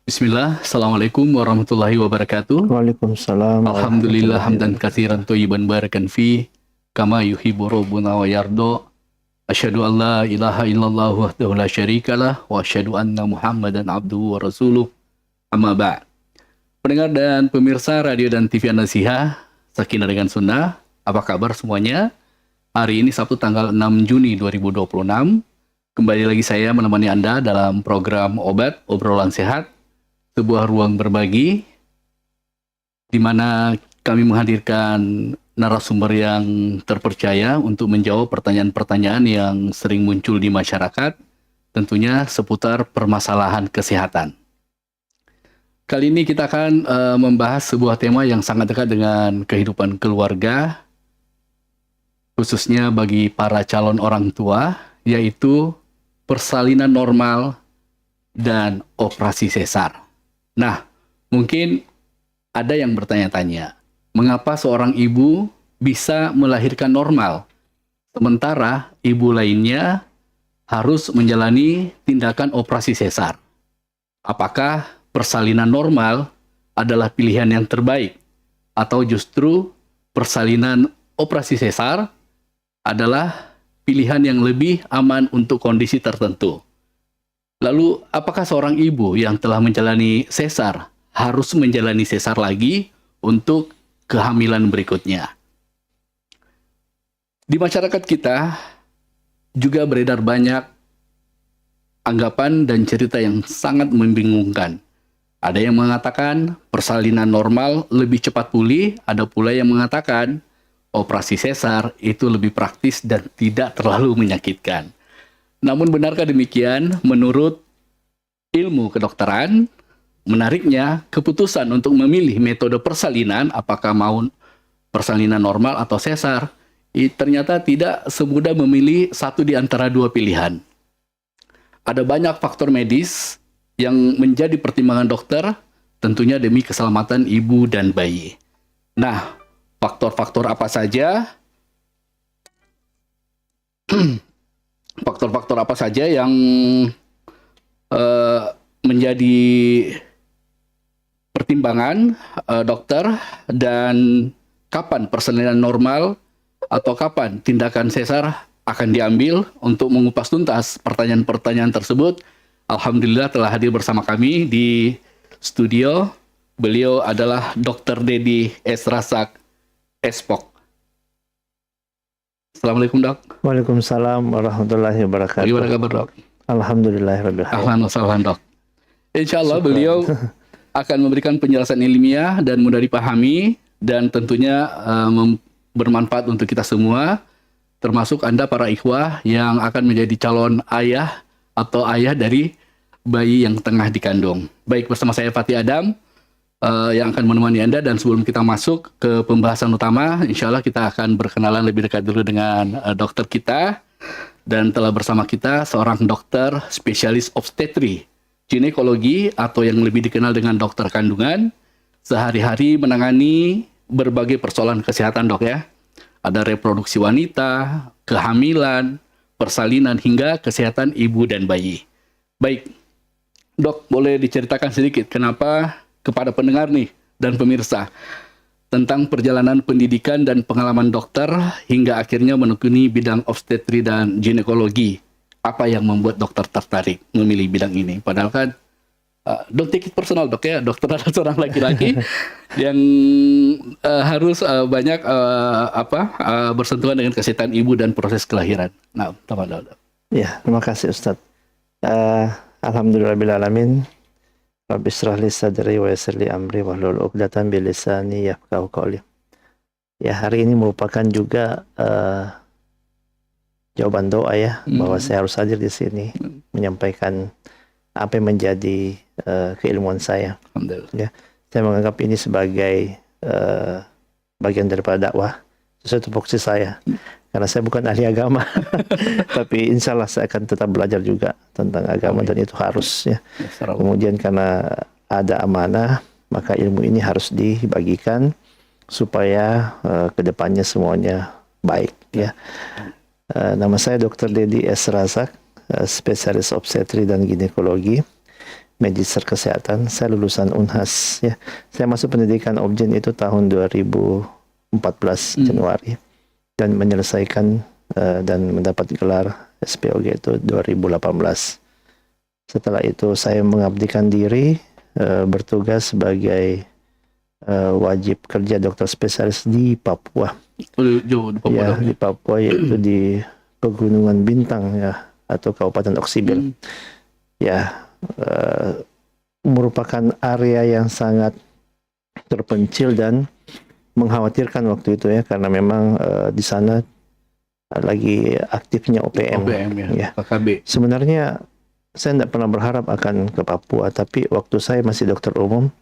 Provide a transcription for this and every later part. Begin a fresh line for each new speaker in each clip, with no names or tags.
Bismillah, Assalamualaikum warahmatullahi wabarakatuh.
Waalaikumsalam
Alhamdulillah
warahmatullahi
hamdan
wabarakatuh.
katsiran thayyiban barakan fi kama yuhibbu rabbuna wa yardo. Asyhadu an la ilaha illallah wahdahu la syarikalah wa asyhadu anna Muhammadan abduhu wa rasuluh. Amma ba'd. Pendengar dan pemirsa radio dan TV An-Nasihah, Sakinah dengan Sunnah, apa kabar semuanya? Hari ini Sabtu tanggal 6 Juni 2026. Kembali lagi saya menemani Anda dalam program Obat Obrolan Sehat, sebuah ruang berbagi di mana kami menghadirkan narasumber yang terpercaya untuk menjawab pertanyaan-pertanyaan yang sering muncul di masyarakat, tentunya seputar permasalahan kesehatan. Kali ini kita akan membahas sebuah tema yang sangat dekat dengan kehidupan keluarga, khususnya bagi para calon orang tua, yaitu persalinan normal dan operasi sesar. Nah, mungkin ada yang bertanya-tanya, mengapa seorang ibu bisa melahirkan normal, sementara ibu lainnya harus menjalani tindakan operasi sesar? Apakah persalinan normal adalah pilihan yang terbaik, atau justru persalinan operasi sesar adalah pilihan yang lebih aman untuk kondisi tertentu? Lalu, apakah seorang ibu yang telah menjalani sesar harus menjalani sesar lagi untuk kehamilan berikutnya? Di masyarakat kita juga beredar banyak anggapan dan cerita yang sangat membingungkan. Ada yang mengatakan persalinan normal lebih cepat pulih, ada pula yang mengatakan operasi sesar itu lebih praktis dan tidak terlalu menyakitkan. Namun benarkah demikian? Menurut ilmu kedokteran, menariknya keputusan untuk memilih metode persalinan, apakah mau persalinan normal atau sesar, ternyata tidak semudah memilih satu di antara dua pilihan. Ada banyak faktor medis yang menjadi pertimbangan dokter, tentunya demi keselamatan ibu dan bayi. Nah, faktor-faktor apa saja? Faktor-faktor apa saja yang menjadi pertimbangan dokter, dan kapan persalinan normal atau kapan tindakan sesar akan diambil? Untuk mengupas tuntas pertanyaan-pertanyaan tersebut, alhamdulillah telah hadir bersama kami di studio. Beliau adalah Dr. Dedi S. Razak, SPOK. Assalamualaikum, Dok.
Waalaikumsalam warahmatullahi wabarakatuh.
Bagaimana kabar, Dok?
Alhamdulillahirabbil alamin.
Ahlan wa sahlan, Dok. Insya Allah beliau akan memberikan penjelasan ilmiah dan mudah dipahami, dan tentunya bermanfaat untuk kita semua, termasuk Anda para ikhwah yang akan menjadi calon ayah atau ayah dari bayi yang tengah dikandung. Baik, bersama saya Fatih Adam yang akan menemani Anda, dan sebelum kita masuk ke pembahasan utama, insya Allah kita akan berkenalan lebih dekat dulu dengan dokter kita. Dan telah bersama kita seorang dokter spesialis obstetri, ginekologi, atau yang lebih dikenal dengan dokter kandungan. Sehari-hari menangani berbagai persoalan kesehatan, Dok, ya. Ada reproduksi wanita, kehamilan, persalinan, hingga kesehatan ibu dan bayi. Baik, Dok, boleh diceritakan sedikit kenapa kepada pendengar nih dan pemirsa tentang perjalanan pendidikan dan pengalaman dokter hingga akhirnya menekuni bidang obstetri dan ginekologi. Apa yang membuat dokter tertarik memilih bidang ini? Padahal kan, don't take it personal, Dok, ya. Dokter adalah seorang laki-laki yang harus banyak bersentuhan dengan kesehatan ibu dan proses kelahiran. Nah, tafadhol, Dok.
Ya, terima kasih Ustadz. Alhamdulillahirabbil alamin. Rabbi shrah li sadri wa yassir li amri wahlul 'uqdatam min lisani yafqahu qawli. Ya, hari ini merupakan juga jawaban doa, ya, bahwa saya harus hadir di sini menyampaikan apa yang menjadi keilmuan saya. Ya, saya menganggap ini sebagai bagian daripada dakwah sesuai tupoksi saya. Karena saya bukan ahli agama, tapi insya Allah saya akan tetap belajar juga tentang agama. Dan itu harus, ya. Kemudian karena ada amanah, maka ilmu ini harus dibagikan supaya kedepannya semuanya baik, ya. Nama saya Dr. Dedi S. Razak, spesialis obstetri dan ginekologi, magister kesehatan. Saya lulusan Unhas ya. Saya masuk pendidikan Obgyn itu tahun 2014 Januari dan menyelesaikan dan mendapat gelar SPOG itu 2018. Setelah itu saya mengabdikan diri bertugas sebagai wajib kerja dokter spesialis di Papua.
Jauh di Papua.
Ya, di Papua, yaitu di Pegunungan Bintang ya, atau Kabupaten Oksibil. Ya, merupakan area yang sangat terpencil dan mengkhawatirkan waktu itu ya, karena memang di sana lagi aktifnya OPM
ya. KKB.
Sebenarnya saya tidak pernah berharap akan ke Papua, tapi waktu saya masih dokter umum,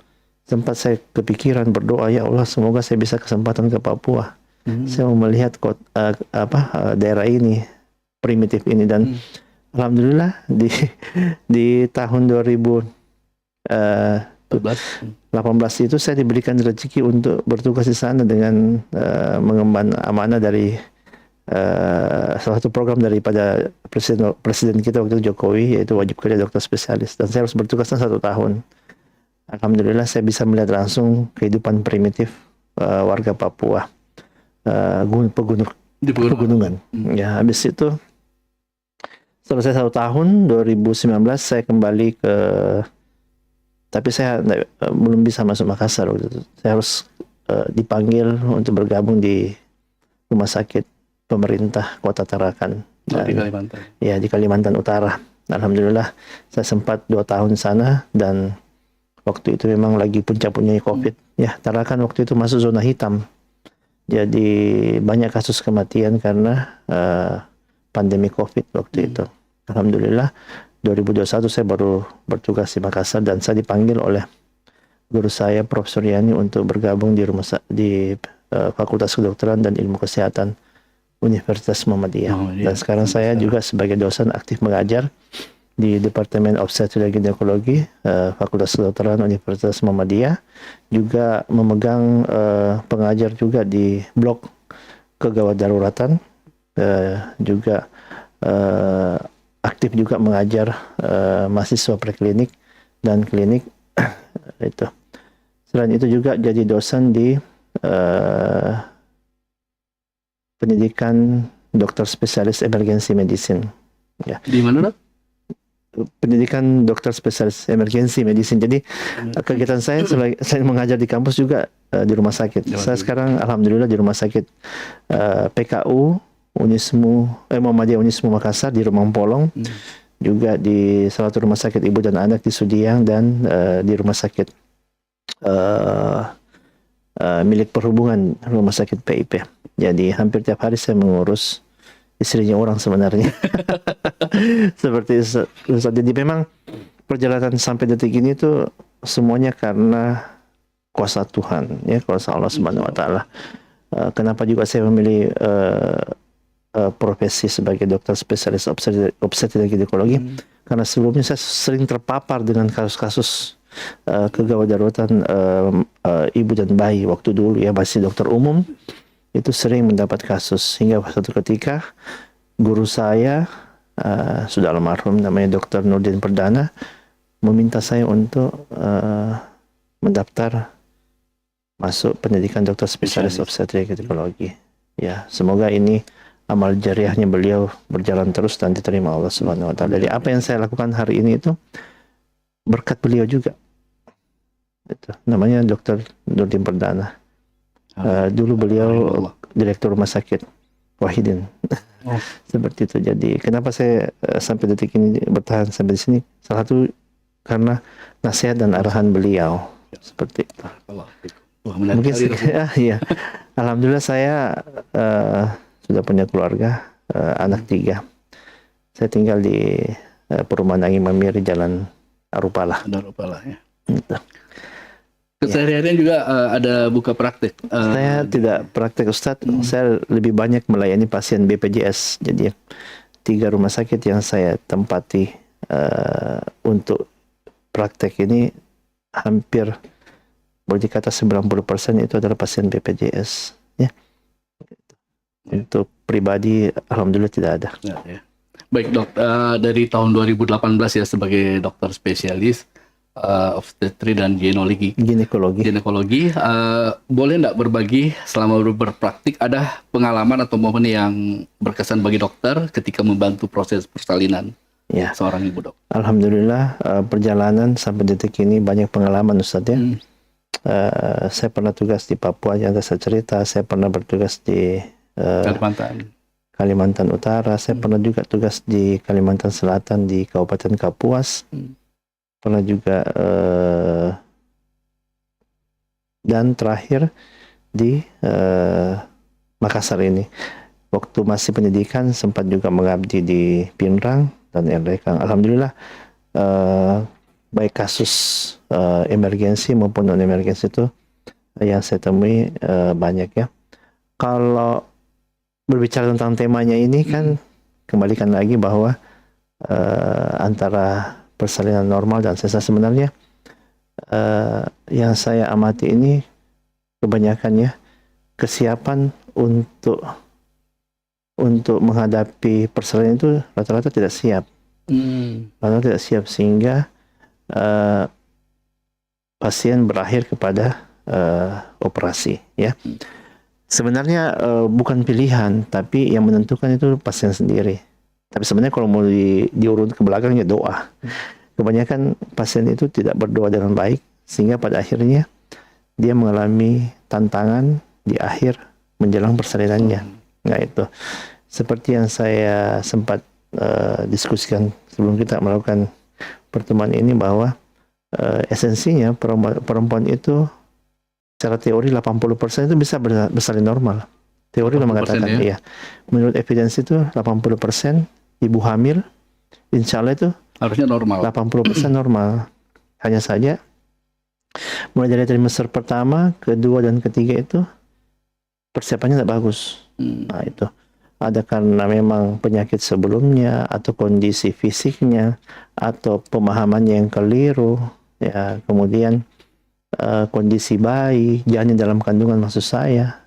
sempat saya kepikiran berdoa, ya Allah semoga saya bisa kesempatan ke Papua. Saya mau melihat daerah ini, primitif ini, dan alhamdulillah di tahun 2018 itu saya diberikan rezeki untuk bertugas di sana dengan mengemban amanah dari salah satu program daripada presiden kita waktu itu, Jokowi, yaitu wajib kerja dokter spesialis, dan saya harus bertugasnya 1 tahun. Alhamdulillah saya bisa melihat langsung kehidupan primitif warga Papua, pegunungan. Ya, habis itu selesai 1 tahun 2019 saya kembali ke, tapi saya belum bisa masuk Makassar waktu itu. Saya harus dipanggil untuk bergabung di rumah sakit pemerintah Kota Tarakan.
Di Kalimantan.
Ya, di Kalimantan Utara. Alhamdulillah saya sempat 2 tahun sana, dan waktu itu memang lagi puncak-puncaknya COVID. Ya, Tarakan waktu itu masuk zona hitam. Jadi banyak kasus kematian karena pandemi COVID waktu itu. Alhamdulillah 2021 saya baru bertugas di Makassar, dan saya dipanggil oleh guru saya Profesor Yani untuk bergabung di Fakultas Kedokteran dan Ilmu Kesehatan Universitas Muhammadiyah. Dan sekarang saya juga sebagai dosen aktif mengajar di Departemen Obstetri dan Ginekologi Fakultas Kedokteran Universitas Muhammadiyah, juga memegang pengajar juga di blok kegawat daruratan, juga aktif juga mengajar mahasiswa preklinik dan klinik itu. Selain itu juga jadi dosen di pendidikan dokter spesialis emergency medicine. Ya.
Di mana, Dok?
Pendidikan dokter spesialis emergency medicine. Jadi kegiatan saya selain mengajar di kampus juga di rumah sakit. Saya sekarang alhamdulillah di rumah sakit PKU Muhammadiyah Unismu Makassar di Rumang Polong, juga di salah satu rumah sakit ibu dan anak di Sudiang, dan di rumah sakit milik perhubungan, rumah sakit PIP. Jadi hampir tiap hari saya mengurus istrinya orang sebenarnya. Seperti itu. Jadi memang perjalanan sampai detik ini tuh semuanya karena kuasa Tuhan, ya, kuasa Allah Subhanahu Wa Taala. Kenapa juga saya memilih profesi sebagai dokter spesialis obstetri dan ginekologi? Karena sebelumnya saya sering terpapar dengan kasus-kasus kegawat daruratan ibu dan bayi. Waktu dulu ya masih dokter umum, itu sering mendapat kasus, hingga suatu ketika guru saya sudah almarhum, namanya Dr. Nurdin Perdana, meminta saya untuk mendaftar masuk pendidikan dokter spesialis obstetri dan ginekologi. Ya, semoga ini amal jariahnya beliau berjalan terus dan diterima Allah Subhanahu Wa Taala. Jadi apa yang saya lakukan hari ini itu berkat beliau juga. Itu namanya Dr. Nurdin Perdana. Dulu beliau direktur rumah sakit Wahidin. Seperti itu. Jadi kenapa saya sampai detik ini bertahan sampai di sini? Salah satu karena nasihat dan arahan beliau. Seperti itu. Mungkin ya. Alhamdulillah saya sudah punya keluarga, anak 3. Saya tinggal di perumahan Angin Mamiri, Jalan Arupala.
Arupala ya. Keseharian juga ada buka praktek.
Saya tidak praktek, Ustadz. Saya lebih banyak melayani pasien BPJS. Jadi 3 rumah sakit yang saya tempati untuk praktek ini hampir boleh dikata 90% itu adalah pasien BPJS. Ya. Untuk pribadi, alhamdulillah tidak ada.
Ya. Baik dok, dari tahun 2018 ya sebagai dokter spesialis obstetri dan ginekologi, boleh nggak berbagi selama berpraktik ada pengalaman atau momen yang berkesan bagi dokter ketika membantu proses persalinan
Ya,
seorang ibu dok?
alhamdulillah perjalanan sampai detik ini banyak pengalaman Ustadz ya. Saya pernah tugas di Papua yang saya cerita, saya pernah bertugas di Kalimantan Utara, saya pernah juga tugas di Kalimantan Selatan di Kabupaten Kapuas, pernah juga dan terakhir di Makassar ini. Waktu masih pendidikan sempat juga mengabdi di Pinrang dan Erdekang. Alhamdulillah baik kasus emergensi maupun non emergensi itu yang saya temui banyak ya. Kalau berbicara tentang temanya ini kan kembalikan lagi bahwa antara persalinan normal dan sesar sebenarnya yang saya amati ini kebanyakan ya kesiapan untuk menghadapi persalinan itu rata-rata tidak siap. Rata-rata tidak siap sehingga pasien berakhir kepada operasi ya. Sebenarnya bukan pilihan, tapi yang menentukan itu pasien sendiri. Tapi sebenarnya kalau mau diurut ke belakangnya doa. Kebanyakan pasien itu tidak berdoa dengan baik, sehingga pada akhirnya dia mengalami tantangan di akhir menjelang persalinannya. Nah itu, seperti yang saya sempat diskusikan sebelum kita melakukan pertemuan ini bahwa esensinya perempuan itu secara teori 80% itu bisa bersalin normal. Teori mengatakan ya. Menurut evidensi itu 80% ibu hamil insya Allah itu
harusnya normal.
80% normal. Hanya saja mulai dari trimester pertama, kedua dan ketiga itu persiapannya tidak bagus. Nah itu ada karena memang penyakit sebelumnya atau kondisi fisiknya atau pemahamannya yang keliru ya, kemudian kondisi bayi, janin dalam kandungan maksud saya,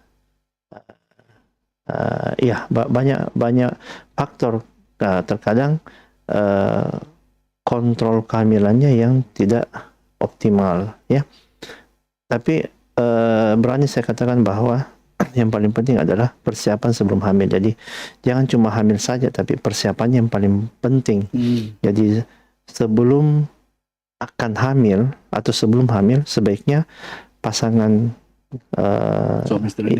ya banyak faktor. Terkadang kontrol kehamilannya yang tidak optimal, ya. Tapi berani saya katakan bahwa yang paling penting adalah persiapan sebelum hamil. Jadi jangan cuma hamil saja, tapi persiapannya yang paling penting. Jadi sebelum akan hamil atau sebelum hamil sebaiknya pasangan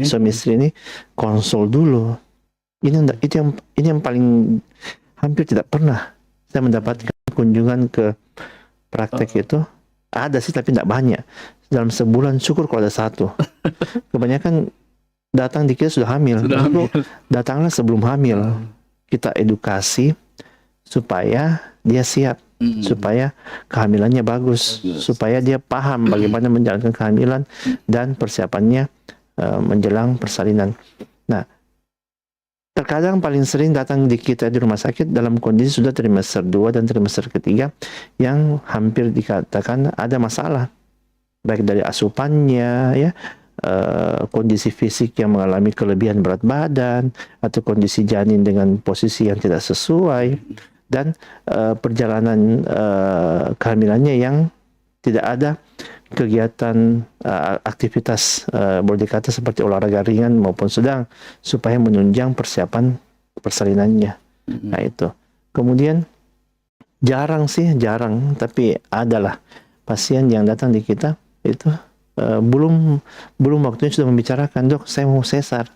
suami istri ini konsul dulu. Ini yang paling hampir tidak pernah saya mendapatkan kunjungan ke praktek itu. Ada sih tapi tidak banyak. Dalam sebulan syukur kalau ada satu. Kebanyakan datang di kita sudah hamil. Datanglah sebelum hamil. Kita edukasi supaya dia siap. Supaya kehamilannya bagus, supaya dia paham bagaimana menjalankan kehamilan dan persiapannya menjelang persalinan. Nah, terkadang paling sering datang di kita di rumah sakit dalam kondisi sudah trimester 2 dan trimester ketiga yang hampir dikatakan ada masalah, baik dari asupannya, ya, kondisi fisik yang mengalami kelebihan berat badan, atau kondisi janin dengan posisi yang tidak sesuai, dan perjalanan kehamilannya yang tidak ada kegiatan aktivitas boleh dikata seperti olahraga ringan maupun sedang supaya menunjang persiapan persalinannya. Nah itu. Kemudian jarang tapi adalah pasien yang datang di kita itu belum waktunya sudah membicarakan, dok saya mau sesar.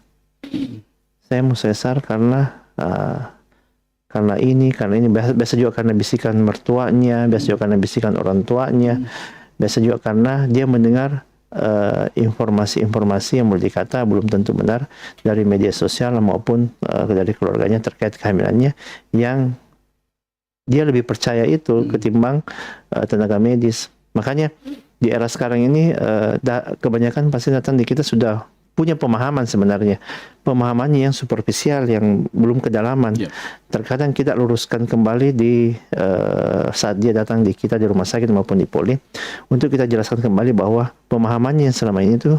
Saya mau sesar karena ini biasa juga karena bisikan mertuanya, biasa juga karena bisikan orang tuanya, biasa juga karena dia mendengar informasi-informasi yang boleh dikata belum tentu benar dari media sosial maupun dari keluarganya terkait kehamilannya, yang dia lebih percaya itu ketimbang tenaga medis. Makanya di era sekarang ini kebanyakan pasien datang di kita sudah punya pemahaman sebenarnya. Pemahamannya yang superficial, yang belum kedalaman. Terkadang kita luruskan kembali di saat dia datang di kita di rumah sakit maupun di poli, untuk kita jelaskan kembali bahwa pemahamannya yang selama ini itu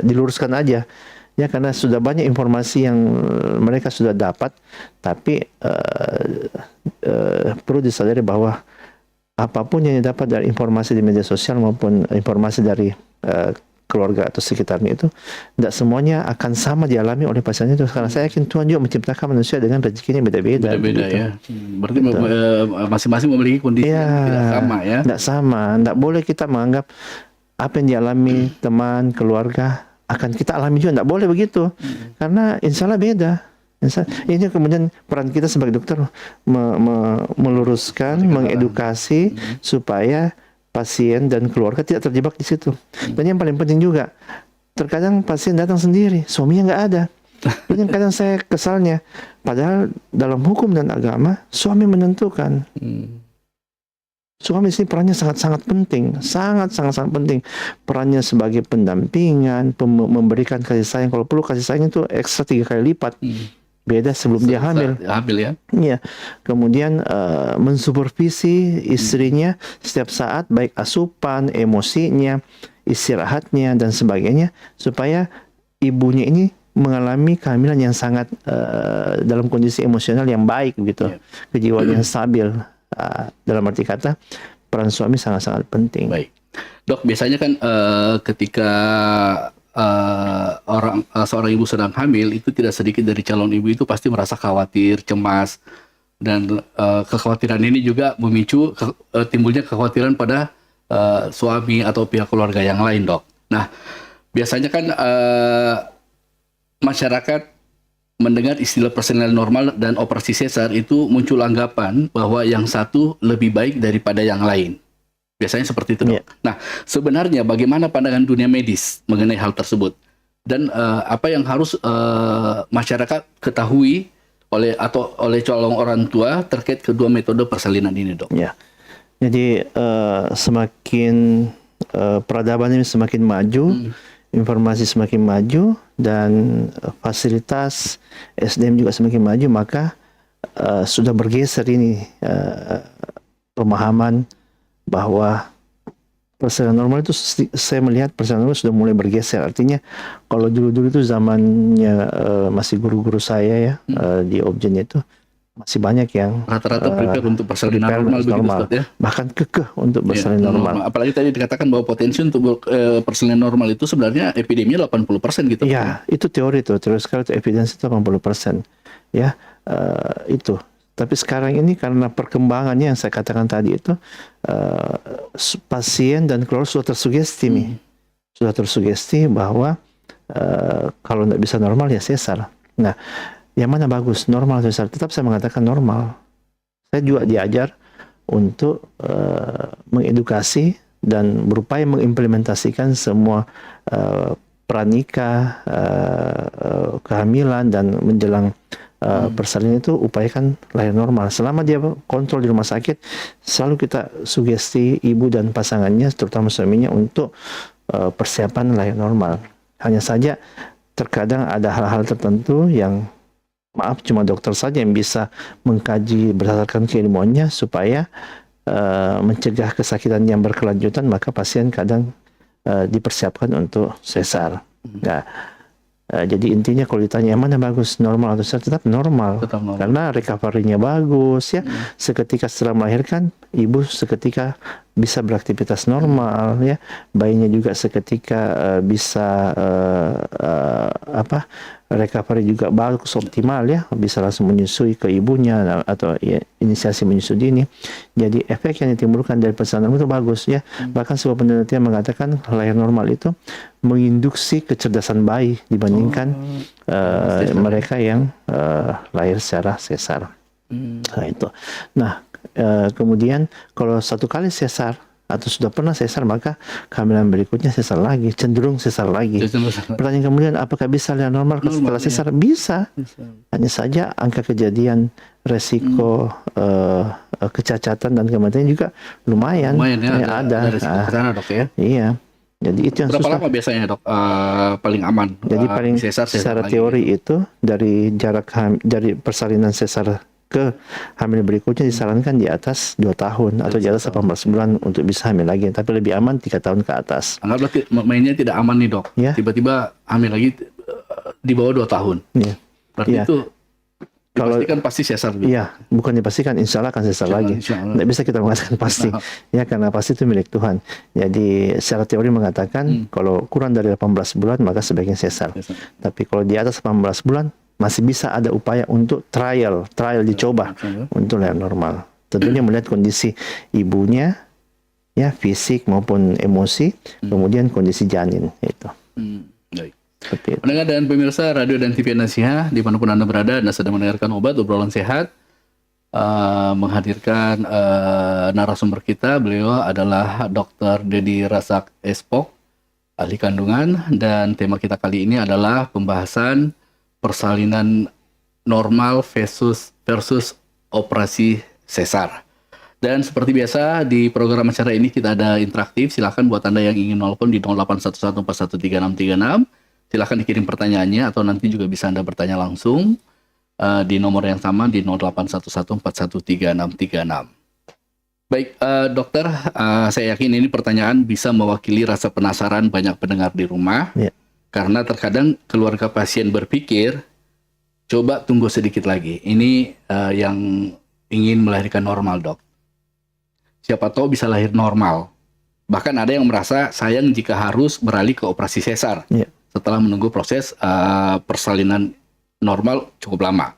diluruskan aja. Ya, karena sudah banyak informasi yang mereka sudah dapat, tapi perlu disadari bahwa apapun yang didapat dari informasi di media sosial maupun informasi dari keluarga atau sekitarnya itu tidak semuanya akan sama dialami oleh pasien itu, karena saya yakin Tuhan juga menciptakan manusia dengan rezekinya beda-beda.
Beda-beda
gitu.
ya. Berarti masing-masing memiliki kondisi yang tidak sama ya.
Tidak sama. Tidak boleh kita menganggap apa yang dialami teman, keluarga akan kita alami juga. Tidak boleh begitu. Karena insya Allah beda. Ini kemudian peran kita sebagai dokter meluruskan, mengedukasi supaya pasien dan keluarga tidak terjebak di situ. Dan yang paling penting juga, terkadang pasien datang sendiri, suaminya nggak ada. Ini yang kadang saya kesalnya. Padahal dalam hukum dan agama, suami menentukan. Suami sini perannya sangat-sangat penting, sangat-sangat penting. Perannya sebagai pendampingan, memberikan kasih sayang. Kalau perlu kasih sayang itu ekstra 3 kali lipat. Beda sebelum dia hamil.
Hamil ya.
Iya. Kemudian mensupervisi istrinya setiap saat, baik asupan, emosinya, istirahatnya dan sebagainya, supaya ibunya ini mengalami kehamilan yang sangat dalam kondisi emosional yang baik gitu, kejiwaan yang stabil. Dalam arti kata, peran suami sangat-sangat penting.
Baik, Dok, biasanya kan ketika seorang ibu sedang hamil, itu tidak sedikit dari calon ibu itu pasti merasa khawatir, cemas, dan kekhawatiran ini juga memicu timbulnya kekhawatiran pada suami atau pihak keluarga yang lain, Dok. Nah, biasanya kan masyarakat mendengar istilah persalinan normal dan operasi sesar itu muncul anggapan bahwa yang satu lebih baik daripada yang lain. Biasanya seperti itu, Dok. Nah, sebenarnya bagaimana pandangan dunia medis mengenai hal tersebut? Dan apa yang harus masyarakat ketahui oleh calon orang tua terkait kedua metode persalinan ini, Dok?
Ya. Jadi semakin peradaban ini semakin maju, informasi semakin maju, dan fasilitas SDM juga semakin maju, maka sudah bergeser ini pemahaman bahwa persalinan normal itu, saya melihat persalinan normal sudah mulai bergeser. Artinya kalau dulu-dulu itu zamannya masih guru-guru saya ya, di Objen itu masih banyak yang
rata-rata prepare untuk persalinan normal, begitu, ya?
Bahkan kekeh untuk persalinan normal.
Apalagi tadi dikatakan bahwa potensi untuk persalinan normal itu sebenarnya epideminya 80% gitu.
Ya, itu teori sekali itu evidensi itu 80%. Ya, itu. Tapi sekarang ini karena perkembangannya yang saya katakan tadi itu, pasien dan keluarga sudah tersugesti nih. Sudah tersugesti bahwa kalau tidak bisa normal ya sesar. Nah, yang mana bagus, normal atau sesar? Tetap saya mengatakan normal. Saya juga diajar untuk mengedukasi dan berupaya mengimplementasikan semua pranikah, kehamilan dan menjelang persalinan itu upayakan lahir normal. Selama dia kontrol di rumah sakit, selalu kita sugesti ibu dan pasangannya, terutama suaminya, untuk persiapan lahir normal. Hanya saja terkadang ada hal-hal tertentu yang cuma dokter saja yang bisa mengkaji berdasarkan keilmuannya supaya mencegah kesakitan yang berkelanjutan, maka pasien kadang dipersiapkan untuk sesar. Nah, jadi intinya kalau ditanya yang mana bagus, normal atau sesar, tetap normal. Karena recovery-nya bagus ya. Seketika setelah melahirkan, ibu seketika bisa beraktivitas normal ya. Bayinya juga seketika bisa recovery juga bagus, optimal ya, bisa langsung menyusui ke ibunya atau ya, inisiasi menyusui dini. Jadi efek yang ditimbulkan dari persalinan itu bagus ya. Bahkan sebuah penelitian mengatakan lahir normal itu menginduksi kecerdasan bayi dibandingkan mereka yang lahir secara sesar. Nah itu. Nah kemudian kalau satu kali sesar atau sudah pernah sesar, maka kehamilan berikutnya sesar lagi, cenderung sesar lagi. Pertanyaan kemudian, apakah bisa lahir normal setelah sesar? Bisa. Hanya saja angka kejadian resiko kecacatan dan kematian juga lumayan
ya, ada resiko kesana, Dok, ya.
Iya. Jadi itu yang
berapa lama biasanya, Dok, paling aman?
Jadi paling sesar secara teori itu dari jarak dari persalinan sesar ke hamil berikutnya disarankan di atas 2 tahun atau di atas 18 bulan untuk bisa hamil lagi, tapi lebih aman 3 tahun ke atas.
Anggaplah mainnya tidak aman nih, Dok. Ya? Tiba-tiba hamil lagi di bawah 2 tahun.
Iya.
Berarti
Iya.
itu
Kalau
dipastikan pasti sesar.
iya, bukan dipastikan, insya Allah akan sesar lagi. Tidak bisa kita mengatakan pasti, ya karena pasti itu milik Tuhan. Jadi secara teori mengatakan kalau kurang dari 18 bulan maka sebaiknya sesar. Tapi kalau di atas 18 bulan masih bisa ada upaya untuk trial dicoba untuk lahir normal. Tentunya melihat kondisi ibunya, ya fisik maupun emosi, kemudian kondisi janin itu.
Baik.
Seperti itu.
Pendengar dan pemirsa radio dan TV Nasiha, dimanapun Anda berada, Anda sedang mendengarkan Obat Obrolan Sehat, menghadirkan narasumber kita. Beliau adalah Dr. Dedi Razak Espok, ahli kandungan, dan tema kita kali ini adalah pembahasan persalinan normal versus operasi sesar. Dan seperti biasa di program acara ini kita ada interaktif. Silakan buat Anda yang ingin nelpon di 0811413636. Silahkan dikirim pertanyaannya atau nanti juga bisa Anda bertanya langsung di nomor yang sama di 0811413636. Baik, dokter, saya yakin ini pertanyaan bisa mewakili rasa penasaran banyak pendengar di rumah.
Ya.
Karena terkadang keluarga pasien berpikir, coba tunggu sedikit lagi. Ini yang ingin melahirkan normal, dok. Siapa tahu bisa lahir normal. Bahkan ada yang merasa sayang jika harus beralih ke operasi sesar.
Ya.
Setelah menunggu proses persalinan normal cukup lama.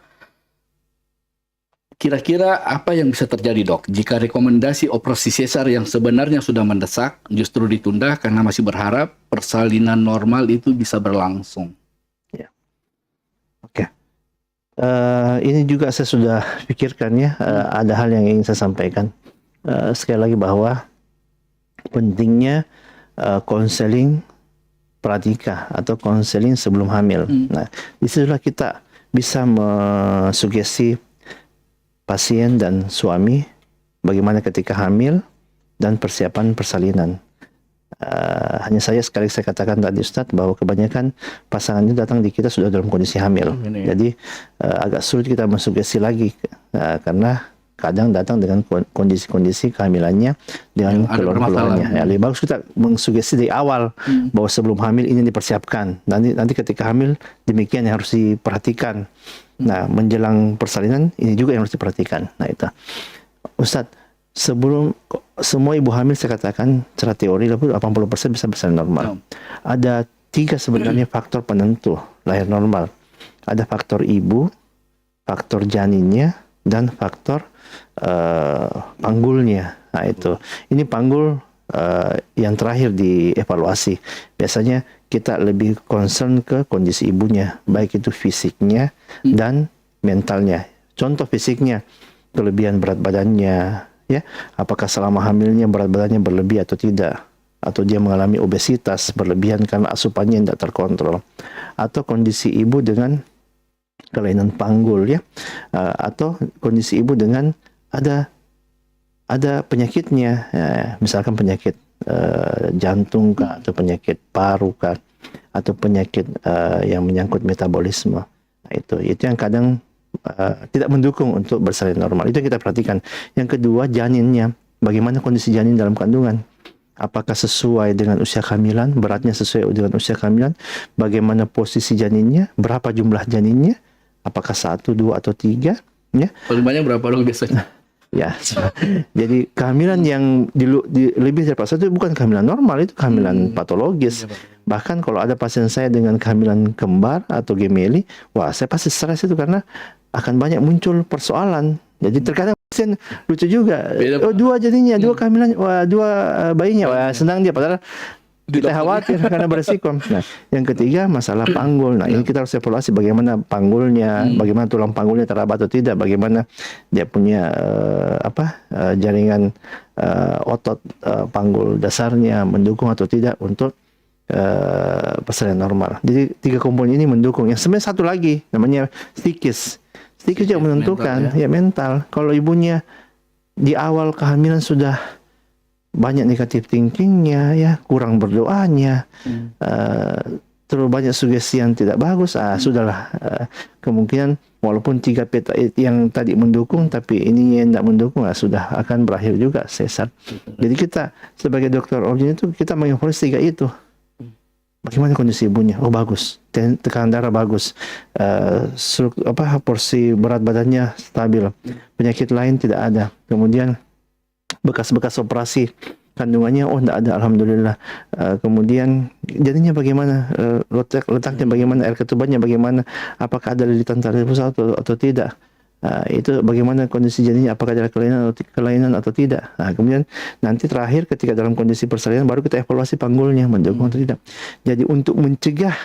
Kira-kira apa yang bisa terjadi, dok, jika rekomendasi operasi sesar yang sebenarnya sudah mendesak justru ditunda karena masih berharap persalinan normal itu bisa berlangsung?
Ya. Oke. Ini juga saya sudah pikirkan ya, ada hal yang ingin saya sampaikan. Sekali lagi bahwa pentingnya konseling pratika atau konseling sebelum hamil. Nah, disitulah kita bisa mensugesti pasien dan suami bagaimana ketika hamil dan persiapan persalinan. Hanya saya sekali saya katakan tadi Ustadz bahwa kebanyakan pasangan itu datang di kita sudah dalam kondisi hamil. Jadi agak sulit kita mensugesti lagi karena kadang datang dengan kondisi-kondisi kehamilannya dengan keluhan-keluhannya. Ya, lebih bagus kita mengsugesti dari awal bahwa sebelum hamil ini dipersiapkan. Nanti ketika hamil demikian yang harus diperhatikan. Nah, menjelang persalinan ini juga yang harus diperhatikan. Nah, itu. Ustadz, sebelum semua ibu hamil saya katakan secara teori 80% bisa bersalin normal. Ada 3 sebenarnya faktor penentu lahir normal. Ada faktor ibu, faktor janinnya, dan faktor panggulnya. Nah, itu. Ini panggul yang terakhir dievaluasi. Biasanya kita lebih concern ke kondisi ibunya, baik itu fisiknya dan mentalnya. Contoh fisiknya, kelebihan berat badannya, ya, apakah selama hamilnya berat badannya berlebih atau tidak, atau dia mengalami obesitas berlebihan karena asupannya tidak terkontrol, atau kondisi ibu dengan kelainan panggul, ya, atau kondisi ibu dengan ada penyakitnya, ya, misalkan penyakit jantung kah, atau penyakit paru kah, atau penyakit yang menyangkut metabolisme. Nah, itu yang kadang tidak mendukung untuk bersalin normal. Itu yang kita perhatikan. Yang kedua, janinnya. Bagaimana kondisi janin dalam kandungan? Apakah sesuai dengan usia kehamilan? Beratnya sesuai dengan usia kehamilan? Bagaimana posisi janinnya? Berapa jumlah janinnya? Apakah 1, 2, atau 3? Ya.
Paling banyak berapa dong biasanya?
Ya, jadi kehamilan yang lebih dari 1 itu bukan kehamilan normal, itu kehamilan patologis. Bahkan kalau ada pasien saya dengan kehamilan kembar atau gemeli, wah, saya pasti stres itu karena akan banyak muncul persoalan. Jadi terkadang pasien lucu juga, oh 2 jadinya, 2 kehamilan, wah 2 bayinya, wah senang dia, padahal kita khawatir karena beresiko. Nah, yang ketiga masalah panggul. Nah, ini kita harus evaluasi bagaimana panggulnya, bagaimana tulang panggulnya teraba atau tidak, bagaimana dia punya jaringan otot panggul dasarnya mendukung atau tidak untuk persalinan normal. Jadi 3 komponen ini mendukung. Yang sebenarnya satu lagi namanya psikis. Psikis yang menentukan, mental, ya mental. Kalau ibunya di awal kehamilan sudah banyak negatif thinkingnya, ya, kurang berdoanya, terlalu banyak sugesti yang tidak bagus, sudahlah, kemungkinan walaupun 3 peta yang tadi mendukung, tapi ini yang tidak mendukung, sudah akan berakhir juga sesar. Jadi kita sebagai dokter organ itu kita mengevaluasi 3 itu. Bagaimana kondisi ibunya? Oh bagus, tekanan darah bagus, porsi berat badannya stabil, penyakit lain tidak ada. Kemudian bekas-bekas operasi kandungannya tidak ada, alhamdulillah. Kemudian jadinya bagaimana, letaknya bagaimana, air ketubannya bagaimana, apakah ada lilitan tali pusat atau tidak. Itu bagaimana kondisi janinnya, apakah ada kelainan atau tidak. Kemudian nanti terakhir ketika dalam kondisi persalinan baru kita evaluasi panggulnya mendukung atau tidak. Jadi untuk mencegah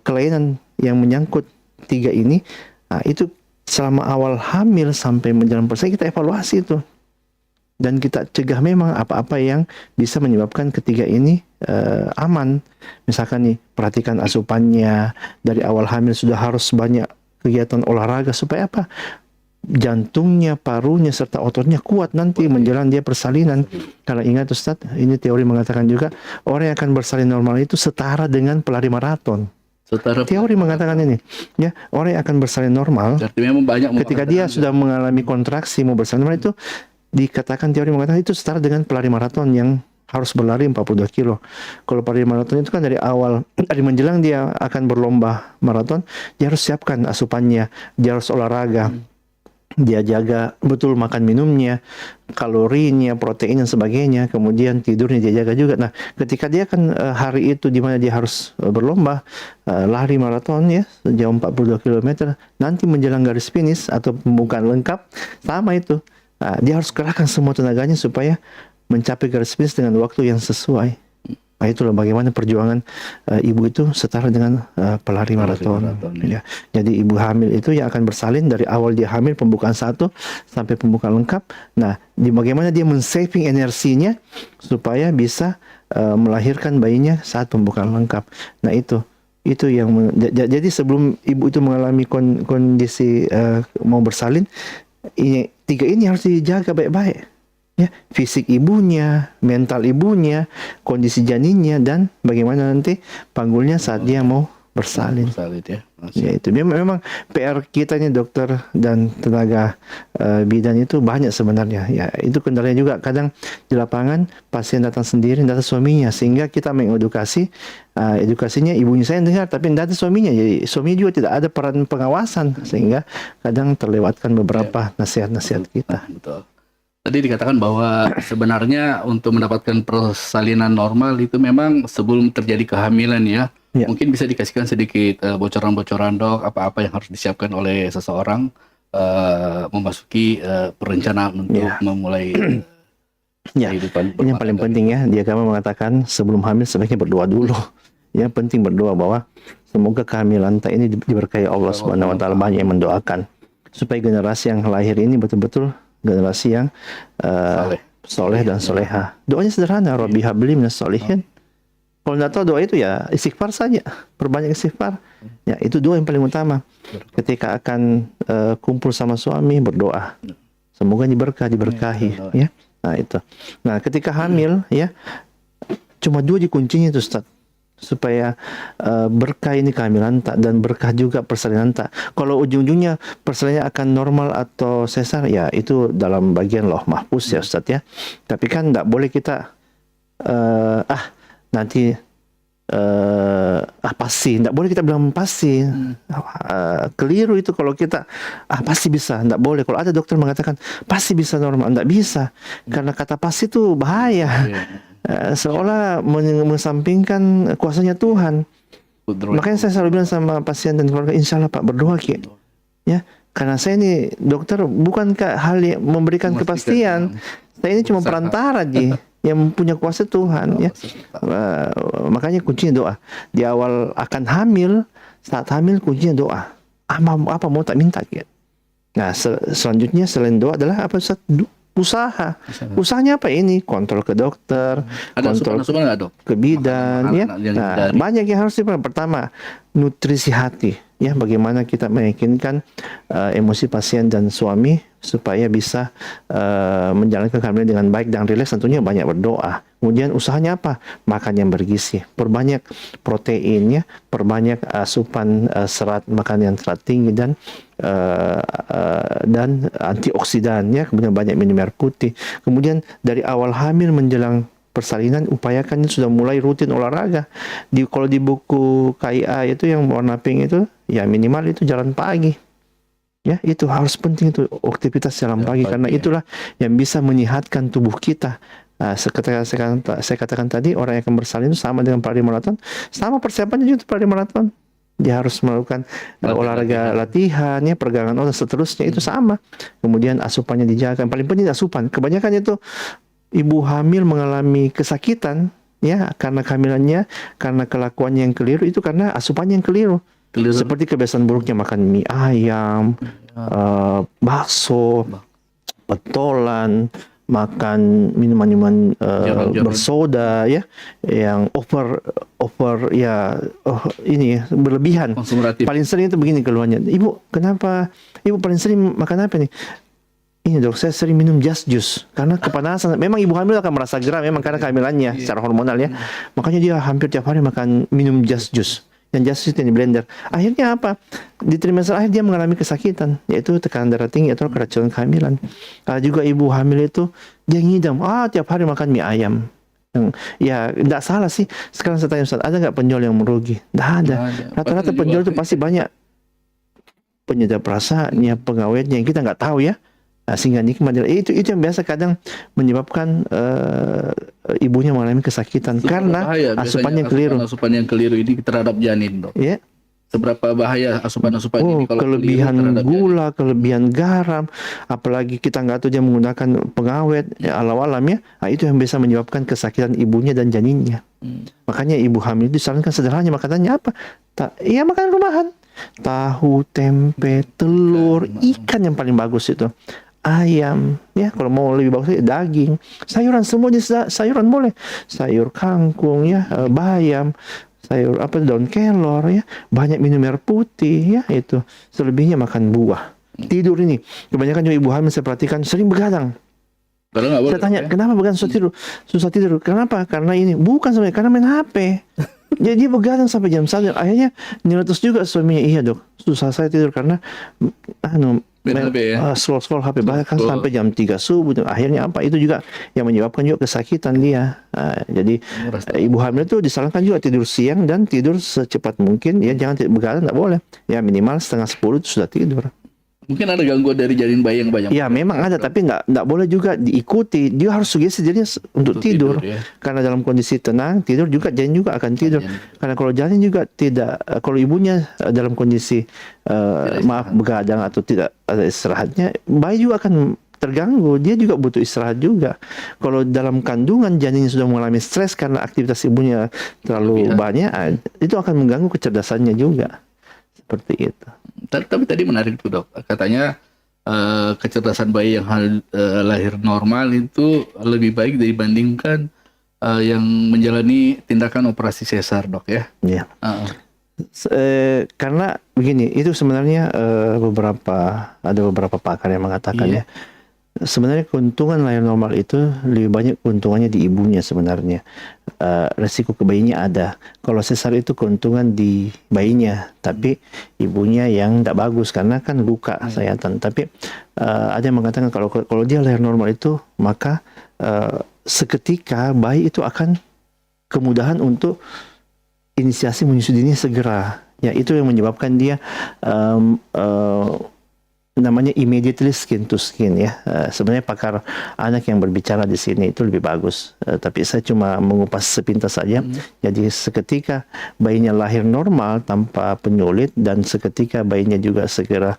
kelainan yang menyangkut 3 ini, itu selama awal hamil sampai menjelang persalinan kita evaluasi itu. Dan kita cegah memang apa-apa yang bisa menyebabkan ketiga ini aman. Misalkan nih, perhatikan asupannya, dari awal hamil sudah harus banyak kegiatan olahraga supaya apa? Jantungnya, parunya, serta ototnya kuat nanti menjelang dia persalinan. Karena ingat Ustaz, ini teori mengatakan juga orang yang akan bersalin normal itu setara dengan pelari maraton. Teori mengatakan ini, ya, orang yang akan bersalin normal, ketika dia sudah mengalami kontraksi mau bersalin normal itu dikatakan, teori mengatakan itu setara dengan pelari maraton yang harus berlari 42 kilo. Kalau pelari maraton itu kan dari awal, dari menjelang dia akan berlomba maraton, dia harus siapkan asupannya, dia harus olahraga, dia jaga betul makan minumnya, kalorinya, protein dan sebagainya, kemudian tidurnya dia jaga juga. Nah, ketika dia akan hari itu di mana dia harus berlomba, lari maraton ya, sejauh 42 km, nanti menjelang garis finish atau pembukaan lengkap, sama itu. Dia harus kerahkan semua tenaganya supaya mencapai garis finish dengan waktu yang sesuai. Itulah bagaimana perjuangan ibu itu setara dengan pelari maraton. Ya. Jadi ibu hamil itu yang akan bersalin dari awal dia hamil pembukaan 1 sampai pembukaan lengkap. Nah, bagaimana dia men-saving energinya supaya bisa melahirkan bayinya saat pembukaan lengkap. Nah, itu yang jadi sebelum ibu itu mengalami kondisi mau bersalin, 3 ini harus dijaga baik-baik. Ya, fisik ibunya, mental ibunya, kondisi janinnya, dan bagaimana nanti panggulnya saat dia mau bersalin. Ya, itu memang PR kita ini dokter dan tenaga bidan itu banyak sebenarnya. Ya, itu kendalanya juga kadang di lapangan pasien datang sendiri, datang suaminya, sehingga kita mengedukasi, edukasinya ibunya saya dengar, tapi datang suaminya. Jadi suaminya juga tidak ada peran pengawasan, sehingga kadang terlewatkan beberapa nasihat-nasihat kita.
Betul. Tadi dikatakan bahwa sebenarnya untuk mendapatkan persalinan normal itu memang sebelum terjadi kehamilan ya. Mungkin bisa dikasihkan sedikit bocoran-bocoran dok, apa-apa yang harus disiapkan oleh seseorang memasuki perencanaan untuk memulai kehidupan.
Ini yang paling penting ya, dia agama mengatakan sebelum hamil sebaiknya berdoa dulu. Ya, penting berdoa bahwa semoga kehamilan ini diberkahi Allah Subhanahu wa taala, banyak yang mendoakan supaya generasi yang lahir ini betul-betul generasi yang soleh dan soleha. Doanya sederhana, Rabbi habli minas solihin. Kalau tidak tahu doa itu ya istighfar saja, perbanyak istighfar. Ya, itu doa yang paling utama. Ketika akan kumpul sama suami, berdoa. Semoga diberkahi, ya. Nah, itu. Nah, ketika hamil, ya, cuma 2 kuncinya itu, Ustaz. Supaya berkah ini kehamilan tak, dan berkah juga persalinan tak. Kalau ujung-ujungnya persalinan akan normal atau sesar, ya itu dalam bagian Lauh Mahfuz ya Ustaz ya. Tapi kan tidak boleh kita nanti pasti, tidak boleh kita bilang pasti. Keliru itu kalau kita pasti bisa, tidak boleh. Kalau ada dokter mengatakan pasti bisa normal, tidak bisa, karena kata pasti itu bahaya. Seolah mengesampingkan kuasanya Tuhan. Makanya saya selalu bilang sama pasien dan keluarga, insya Allah Pak berdoa Ki. Ya, karena saya ini dokter bukan hal yang memberikan kepastian. Saya ini cuma perantara Ji, yang punya kuasa Tuhan. Ya, makanya kuncinya doa. Di awal akan hamil, saat hamil kuncinya doa. Apa mau tak minta Ki. Nah, selanjutnya selain doa adalah apa Ustaz? Usaha. Usahanya apa ini? Kontrol ke dokter, kontrol ke bidan, ya. Nah, banyak yang harus diperhatikan. Pertama, nutrisi hati, ya. Bagaimana kita meyakinkan emosi pasien dan suami supaya bisa menjalankan kehamilan dengan baik dan rileks. Tentunya banyak berdoa. Kemudian usahanya apa? Makan yang bergizi, perbanyak proteinnya, perbanyak asupan serat, makan yang serat tinggi dan antioksidannya, kemudian banyak minum air putih. Kemudian dari awal hamil menjelang persalinan, upayakan sudah mulai rutin olahraga. Kalau di buku KIA itu yang warna pink itu, ya minimal itu jalan pagi. Ya, itu harus penting itu aktivitas jalan pagi, karena itulah yang bisa menyehatkan tubuh kita. Saya katakan tadi, orang yang akan bersalin itu sama dengan pelari maraton, sama persiapannya juga pelari maraton. Dia harus melakukan olahraga latihan, ya, pergangan otot, seterusnya itu sama. Kemudian asupannya dijaga. Yang paling penting asupan. Kebanyakan itu ibu hamil mengalami kesakitan, ya, karena kehamilannya, karena kelakuannya yang keliru, itu karena asupannya yang keliru. Seperti kebiasaan buruknya makan mie ayam, bakso, petolan, makan minuman-minuman bersoda, ya, yang over ya, ini ya, berlebihan. Paling sering itu begini keluhannya, ibu, kenapa ibu paling sering makan apa nih? Ini dok, saya sering minum just juice karena kepanasan. Memang ibu hamil akan merasa geram, memang karena kehamilannya secara hormonal, ya. Makanya dia hampir tiap hari minum just juice. Yang just juice yang di blender. Akhirnya apa? Di trimester akhir dia mengalami kesakitan, yaitu tekanan darah tinggi atau keracunan kehamilan. Juga ibu hamil itu dia ngidam, tiap hari makan mie ayam. Ya, tidak salah sih. Sekarang saya tanya Ustaz, ada nggak penjual yang merugi? Tidak ada. Rata-rata penjual itu pasti banyak penyedap rasanya, pengawetnya yang kita nggak tahu, ya. Sehingga nikmat. Itu yang biasa kadang menyebabkan ibunya mengalami kesakitan. Seberapa karena asupan yang keliru.
Asupan yang keliru ini terhadap janin, dok.
Ya.
Seberapa bahaya asupan-asupan ini kalau
kelebihan gula, kelebihan garam, apalagi kita nggak tahu dia menggunakan pengawet, ya, alam-alam, ya. Itu yang bisa menyebabkan kesakitan ibunya dan janinnya. Makanya ibu hamil disarankan sederhana makanannya apa? Ya, makanan rumahan. Tahu, tempe, telur, ikan yang paling bagus itu. Ayam, ya, kalau mau lebih bagus daging, sayuran, semuanya sayuran boleh, sayur kangkung, ya, bayam, sayur daun kelor, ya, banyak minum air putih, ya, itu. Selebihnya makan buah. Tidur ini, kebanyakan ibu hamil saya perhatikan sering begadang. Saya tanya, kenapa begadang susah tidur? Kenapa? Karena ini bukan sebenarnya karena main HP. Jadi dia begadang sampai jam 1. Akhirnya nyeletus juga suaminya, iya dok, susah saya tidur karena scroll HP bahkan sampai jam 3 subuh. Akhirnya apa? Itu juga yang menyebabkan juga kesakitan dia. Jadi ibu hamil itu disarankan juga tidur siang dan tidur secepat mungkin, ya, jangan begadang, tidak boleh. Ya, minimal setengah 10 itu sudah tidur.
Mungkin ada gangguan dari janin bayi yang banyak.
Ya, memang ada, tapi nggak boleh juga diikuti. Dia harus sugesti dirinya untuk tidur. Ya. Karena dalam kondisi tenang, tidur juga, janin juga akan tidur. Karena kalau janin juga tidak, kalau ibunya dalam kondisi begadang atau tidak ada istirahatnya, bayi juga akan terganggu. Dia juga butuh istirahat juga. Kalau dalam kandungan janin sudah mengalami stres karena aktivitas ibunya terlalu banyak, itu akan mengganggu kecerdasannya juga. Seperti itu.
Tapi tadi menarik tuh, dok. Katanya kecerdasan bayi yang lahir normal itu lebih baik dibandingkan yang menjalani tindakan operasi sesar, dok, ya?
Iya. Karena begini, itu sebenarnya ada beberapa pakar yang mengatakan, ya, sebenarnya keuntungan lahir normal itu lebih banyak keuntungannya di ibunya sebenarnya. Resiko ke bayinya ada. Kalau sesar itu keuntungan di bayinya, tapi ibunya yang tidak bagus karena kan luka sayatan. Tapi ada yang mengatakan kalau dia lahir normal itu, maka seketika bayi itu akan kemudahan untuk inisiasi menyusuinya segera. Ya, itu yang menyebabkan dia namanya immediately skin to skin, ya. Sebenarnya pakar anak yang berbicara di sini itu lebih bagus, tapi saya cuma mengupas sepintas saja. Jadi seketika bayinya lahir normal tanpa penyulit dan seketika bayinya juga segera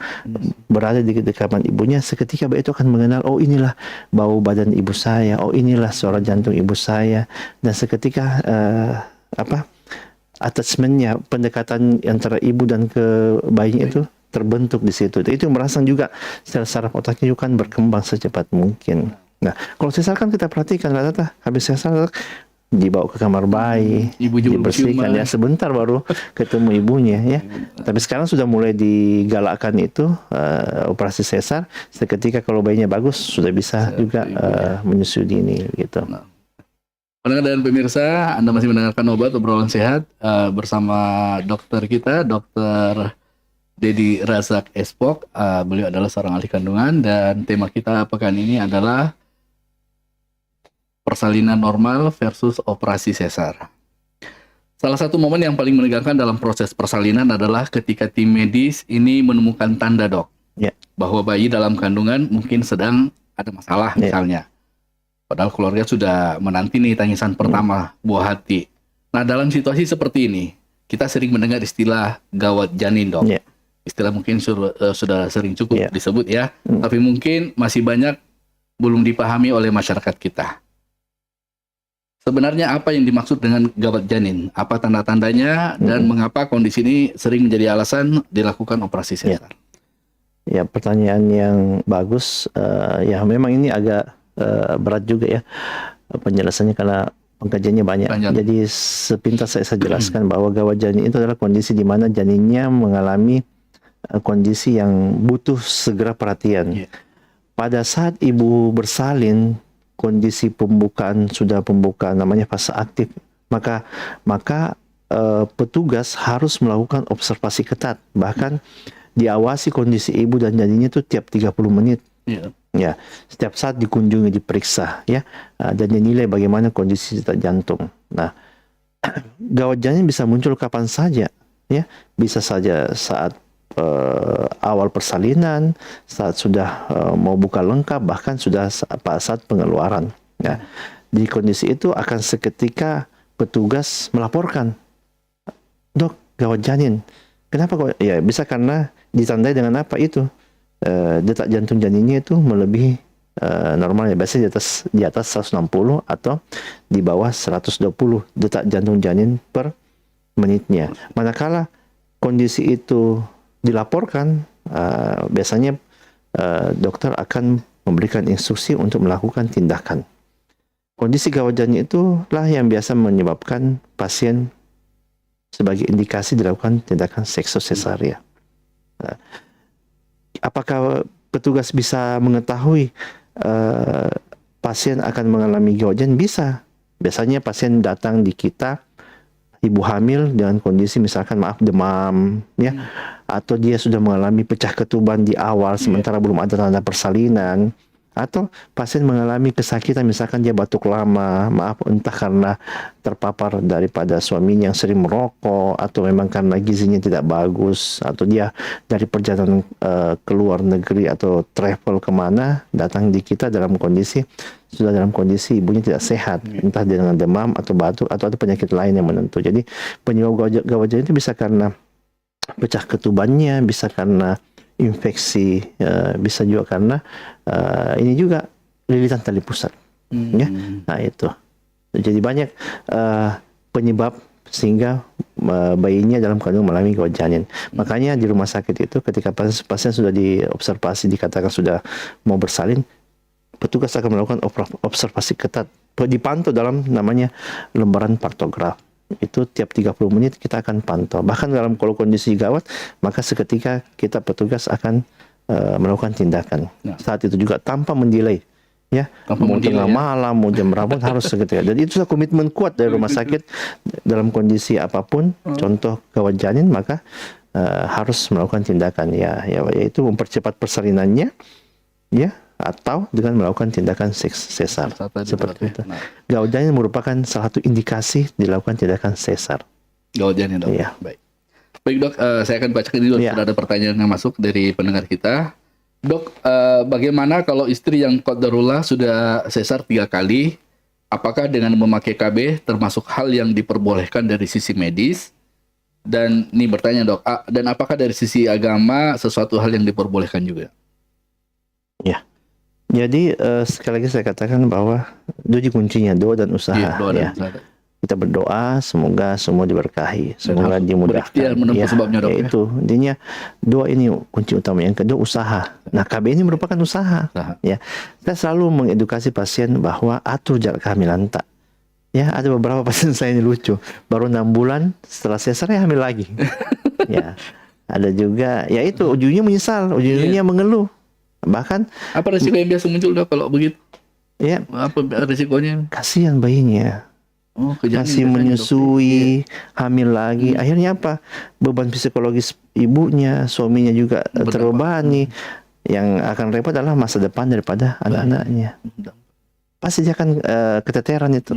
berada di kedekatan ibunya, seketika bayi itu akan mengenal, oh inilah bau badan ibu saya, oh inilah suara jantung ibu saya, dan seketika attachmentnya, pendekatan antara ibu dan ke bayinya itu terbentuk di situ. Itu merangsang juga sel saraf otaknya juga kan berkembang secepat mungkin. Nah, kalau sesar kan kita perhatikan rata-rata habis sesar dibawa ke kamar bayi, dibersihkan, ya, sebentar baru ketemu ibunya, ya. Tapi sekarang sudah mulai digalakkan itu operasi sesar. Seketika kalau bayinya bagus sudah bisa juga menyusui dini, gitu.
Pendengar dan pemirsa, Anda masih mendengarkan Obat Obrolan Sehat bersama dokter kita, Dokter Dedi Razak Espok. Beliau adalah seorang ahli kandungan dan tema kita pekan ini adalah persalinan normal versus operasi sesar. Salah satu momen yang paling menegangkan dalam proses persalinan adalah ketika tim medis ini menemukan tanda, Dok, bahwa bayi dalam kandungan mungkin sedang ada masalah misalnya. Padahal keluarga sudah menanti nih tangisan pertama buah hati. Nah, dalam situasi seperti ini, kita sering mendengar istilah gawat janin, Dok. Istilah mungkin sudah sering cukup disebut ya, tapi mungkin masih banyak belum dipahami oleh masyarakat kita. Sebenarnya apa yang dimaksud dengan gawat janin? Apa tanda-tandanya dan mengapa kondisi ini sering menjadi alasan dilakukan operasi sesar?
Ya, pertanyaan yang bagus. Ya, memang ini agak berat juga ya penjelasannya karena pengkajiannya banyak. Jadi sepintas saya jelaskan bahwa gawat janin itu adalah kondisi di mana janinnya mengalami kondisi yang butuh segera perhatian. Pada saat ibu bersalin, kondisi sudah pembukaan namanya fase aktif, maka petugas harus melakukan observasi ketat, bahkan diawasi kondisi ibu dan janinnya itu tiap 30 menit. Ya, setiap saat dikunjungi, diperiksa ya, dan dinilai bagaimana kondisi detak jantung. Nah, gawat janin bisa muncul kapan saja ya, bisa saja saat awal persalinan, saat sudah mau buka lengkap, bahkan sudah saat pengeluaran. Ya. Di kondisi itu akan seketika petugas melaporkan, "Dok, gawat janin." Kenapa kok? Ya, bisa karena ditandai dengan apa itu? Detak jantung janinnya itu melebihi normalnya, biasanya di atas 160 atau di bawah 120 detak jantung janin per menitnya. Manakala kondisi itu dilaporkan, biasanya dokter akan memberikan instruksi untuk melakukan tindakan. Kondisi gawat janin itulah yang biasa menyebabkan pasien sebagai indikasi dilakukan tindakan seksosesaria. Apakah petugas bisa mengetahui pasien akan mengalami gawat janin? Bisa. Biasanya pasien datang di kita, ibu hamil dengan kondisi misalkan demam ya, atau dia sudah mengalami pecah ketuban di awal sementara belum ada tanda persalinan, atau pasien mengalami kesakitan misalkan dia batuk lama, entah karena terpapar daripada suaminya yang sering merokok, atau memang karena gizinya tidak bagus, atau dia dari perjalanan ke luar negeri atau travel kemana, datang di kita sudah dalam kondisi ibunya tidak sehat, entah dengan demam atau batuk atau ada penyakit lain yang menentu. Jadi penyebab gawat janin itu bisa karena pecah ketubannya, bisa karena infeksi, bisa juga karena ini juga lilitan tali pusat. Ya. Nah itu. Jadi banyak penyebab sehingga bayinya dalam kandungan mengalami gawat janin. Makanya di rumah sakit itu ketika pasien sudah diobservasi, dikatakan sudah mau bersalin, petugas akan melakukan observasi ketat, dipantau dalam namanya lembaran partograf. Itu tiap 30 menit kita akan pantau. Bahkan kalau kondisi gawat, maka seketika kita petugas akan melakukan tindakan. Saat itu juga tanpa mendelay. Ya, mau tengah malam, mau jam berapa harus seketika. Jadi itu komitmen kuat dari rumah sakit dalam kondisi apapun, contoh gawat janin, maka harus melakukan tindakan yaitu mempercepat persalinannya, ya, atau dengan melakukan tindakan sesar seperti itu. Gawat janin merupakan salah satu indikasi dilakukan tindakan sesar.
Gawat janin, Dok. Ya. Baik Dok, saya akan bacakan dulu. Sudah ada pertanyaan yang masuk dari pendengar kita. Dok, bagaimana kalau istri yang qadarullah sudah sesar 3 kali? Apakah dengan memakai KB termasuk hal yang diperbolehkan dari sisi medis? Dan ini bertanya, Dok, dan apakah dari sisi agama sesuatu hal yang diperbolehkan juga?
Ya. Jadi sekali lagi saya katakan bahwa doa kuncinya, doa dan usaha. Doa dan usaha. Kita berdoa semoga semua diberkahi, semoga dimudahkan.
Sebabnya, Dok,
itu intinya doa ini kunci utama. Yang kedua usaha. Nah, KB ini merupakan usaha. Ya, kita selalu mengedukasi pasien bahwa atur jarak kehamilan tak. Ya, ada beberapa pasien saya ini lucu, baru 6 bulan setelah sesar ya hamil lagi. Ya, ada juga, ya itu ujungnya menyesal, ujungnya mengeluh. Bahkan
apa resiko yang biasa muncul, Dok, kalau begitu?
Ya,
apa resikonya?
Kasihan bayinya. Masih menyusui, hamil lagi. Akhirnya apa? Beban psikologis ibunya, suaminya juga terbebani. Yang akan repot adalah masa depan daripada anak-anaknya. pasti dia akan keteteran itu.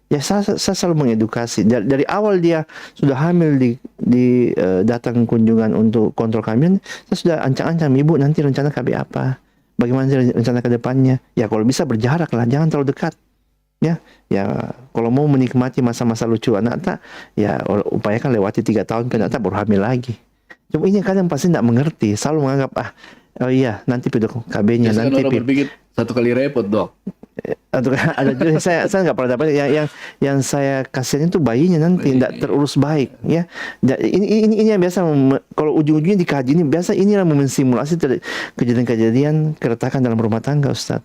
Ya saya selalu mengedukasi dari awal dia sudah hamil di datang kunjungan untuk kontrol kehamilan, saya sudah ancang-ancang, ibu nanti rencana KB apa, bagaimana rencana ke depannya. Ya kalau bisa berjarak lah, jangan terlalu dekat. Ya kalau mau menikmati masa-masa lucu anak, ya upayakan lewati 3 tahun ke anak baru hamil lagi. Cuma ini kadang pasti tidak mengerti, selalu menganggap oh iya nanti pedok KB-nya nanti.
Orang berpikir 1 kali repot, Dok.
Atau ada juga saya nggak pernah dapat yang saya kasihan itu bayinya nanti tidak terurus baik, ya. Ini yang biasa kalau ujung-ujungnya dikaji, ini biasa inilah mensimulasi kejadian-kejadian keretakan dalam rumah tangga, Ustaz.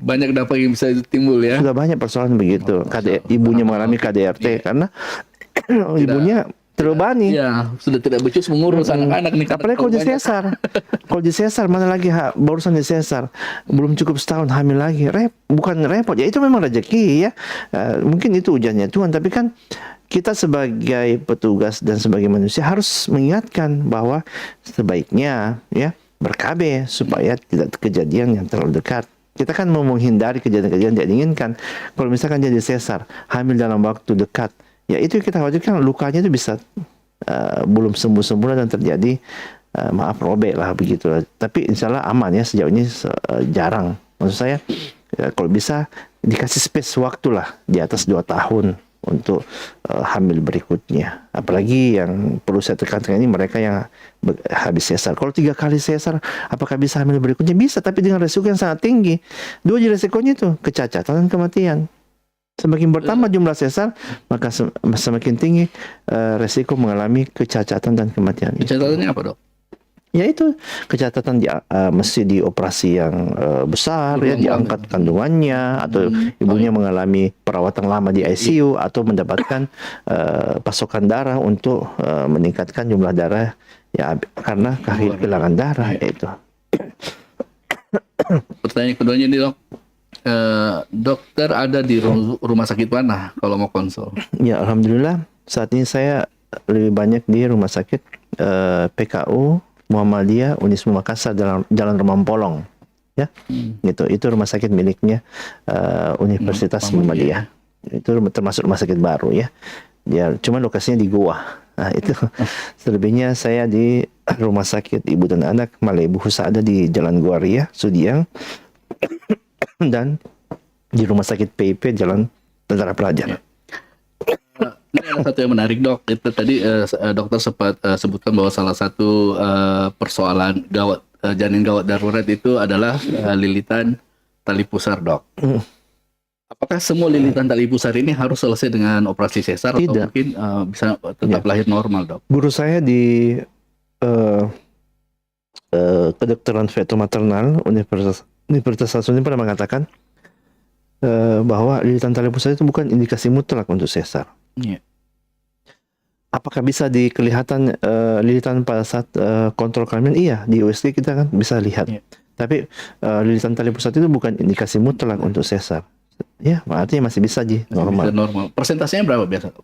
Banyak dampak yang bisa timbul ya.
Sudah banyak persoalan begitu. Ibunya mengalami KDRT karena ibunya terbebani.
Ya, sudah tidak becus mengurus anak-anak nih.
Apalagi kalau di sesar. Kalau di sesar, mana lagi barusan di sesar, belum cukup setahun hamil lagi. Bukan repot, ya itu memang rezeki ya. Mungkin itu ujiannya Tuhan, tapi kan kita sebagai petugas dan sebagai manusia harus mengingatkan bahwa sebaiknya ya ber-KB supaya tidak kejadian yang terlalu dekat. Kita kan mau menghindari kejadian-kejadian tidak diinginkan. Kalau misalkan dia di sesar, hamil dalam waktu dekat, ya itu kita khawatirkan lukanya itu bisa belum sembuh sempurna dan terjadi robek lah begitu. Tapi insya Allah aman ya, sejauh ini jarang. Maksud saya kalau bisa dikasih space waktu lah di atas 2 tahun untuk hamil berikutnya. Apalagi yang perlu saya tekankan ini mereka yang habis sesar. Kalau 3 kali sesar, apakah bisa hamil berikutnya? Bisa, tapi dengan resiko yang sangat tinggi. 2 resikonya itu kecacatan dan kematian. Semakin bertambah jumlah sesar, maka semakin tinggi resiko mengalami kecacatan dan kematian.
Kecacatannya apa, Dok?
Ya itu kecacatan mesti di operasi yang besar, ya diangkat kandungannya, atau ibunya mengalami perawatan lama di ICU, atau mendapatkan pasokan darah untuk meningkatkan jumlah darah ya karena kehilangan darah itu.
Pertanyaan keduanya nih, Dok. Dokter ada di rumah sakit mana kalau mau konsul?
Ya alhamdulillah saat ini saya lebih banyak di rumah sakit PKU Muhammadiyah Unismu Makassar Jalan Remampolong, ya. Itu rumah sakit miliknya Universitas Muhammadiyah. Itu termasuk rumah sakit baru ya. Ya cuma lokasinya di Goa. Nah itu selebihnya saya di rumah sakit ibu dan anak Malai Ibu Husada di Jalan Guaria Sudiang, dan di rumah sakit PIP Jalan Tentara Pelajar.
Ini ada satu yang menarik, Dok. Itu tadi dokter sempat sebutkan bahwa salah satu persoalan janin gawat darurat itu adalah lilitan tali pusar, Dok. Apakah semua lilitan tali pusar ini harus selesai dengan operasi sesar?
Tidak.
Atau mungkin bisa tetap lahir normal, Dok?
Guru saya di kedokteran feto maternal Universitas Hasanuddin pernah mengatakan bahwa lilitan tali pusar itu bukan indikasi mutlak untuk sesar.
Yeah.
Apakah bisa kelihatan lilitan pada saat kontrol kehamilan? Iya, di USG kita kan bisa lihat. Yeah. Tapi lilitan tali pusar itu bukan indikasi mutlak untuk sesar. Ya, artinya masih bisa normal.
Bisa normal. Persentasenya berapa biasa?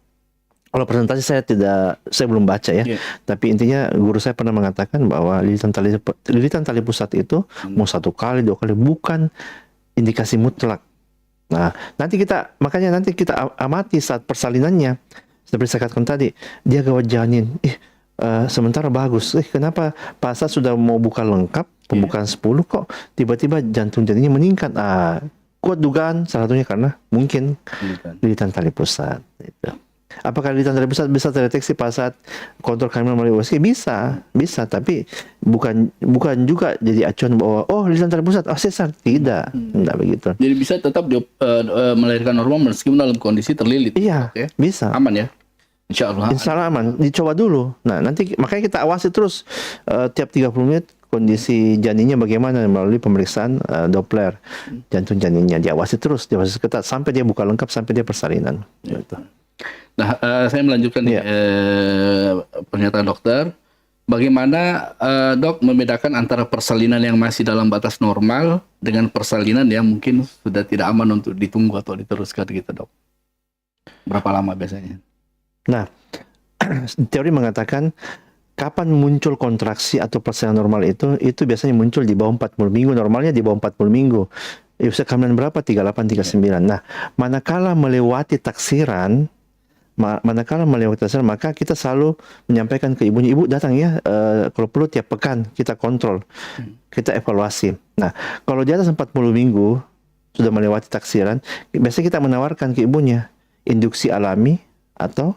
Kalau presentasi saya belum baca ya. Yeah. Tapi intinya guru saya pernah mengatakan bahwa lilitan tali pusat itu mau 1 kali 2 kali bukan indikasi mutlak. Nah, makanya nanti kita amati saat persalinannya. Seperti saya katakan tadi, dia gawat janin. Sementara bagus. Kenapa pas saat sudah mau buka lengkap, pembukaan 10 kok tiba-tiba jantung janinnya meningkat? Kuat dugaan salah satunya karena mungkin lilitan tali pusat itu. Apakah lilitan tali pusat bisa terdeteksi pada saat kontrol kehamilan melalui USG? Bisa, tapi bukan juga jadi acuan bahwa lilitan tali pusat, sesar. Tidak begitu.
Jadi bisa tetap melahirkan normal meskipun dalam kondisi terlilit.
Iya, okay. Bisa.
Aman ya? Insya Allah
aman. Dicoba dulu. Nah, nanti makanya kita awasi terus tiap 30 menit kondisi janinnya bagaimana melalui pemeriksaan Doppler jantung janinnya. Diawasi ketat sampai dia buka lengkap, sampai dia persalinan. Gitu.
Nah, saya melanjutkan pernyataan dokter. Bagaimana dok membedakan antara persalinan yang masih dalam batas normal dengan persalinan yang mungkin sudah tidak aman untuk ditunggu atau diteruskan gitu, Dok? Berapa lama biasanya?
Nah, teori mengatakan kapan muncul kontraksi atau persalinan normal itu biasanya muncul di bawah 40 minggu. Normalnya di bawah 40 minggu. usia kehamilan berapa? 38, 39. Nah, manakala melewati taksiran, maka kita selalu menyampaikan ke ibunya, ibu datang ya, kalau perlu tiap pekan kita kontrol, kita evaluasi. Nah, kalau di atas 40 minggu sudah melewati taksiran, biasanya kita menawarkan ke ibunya induksi alami atau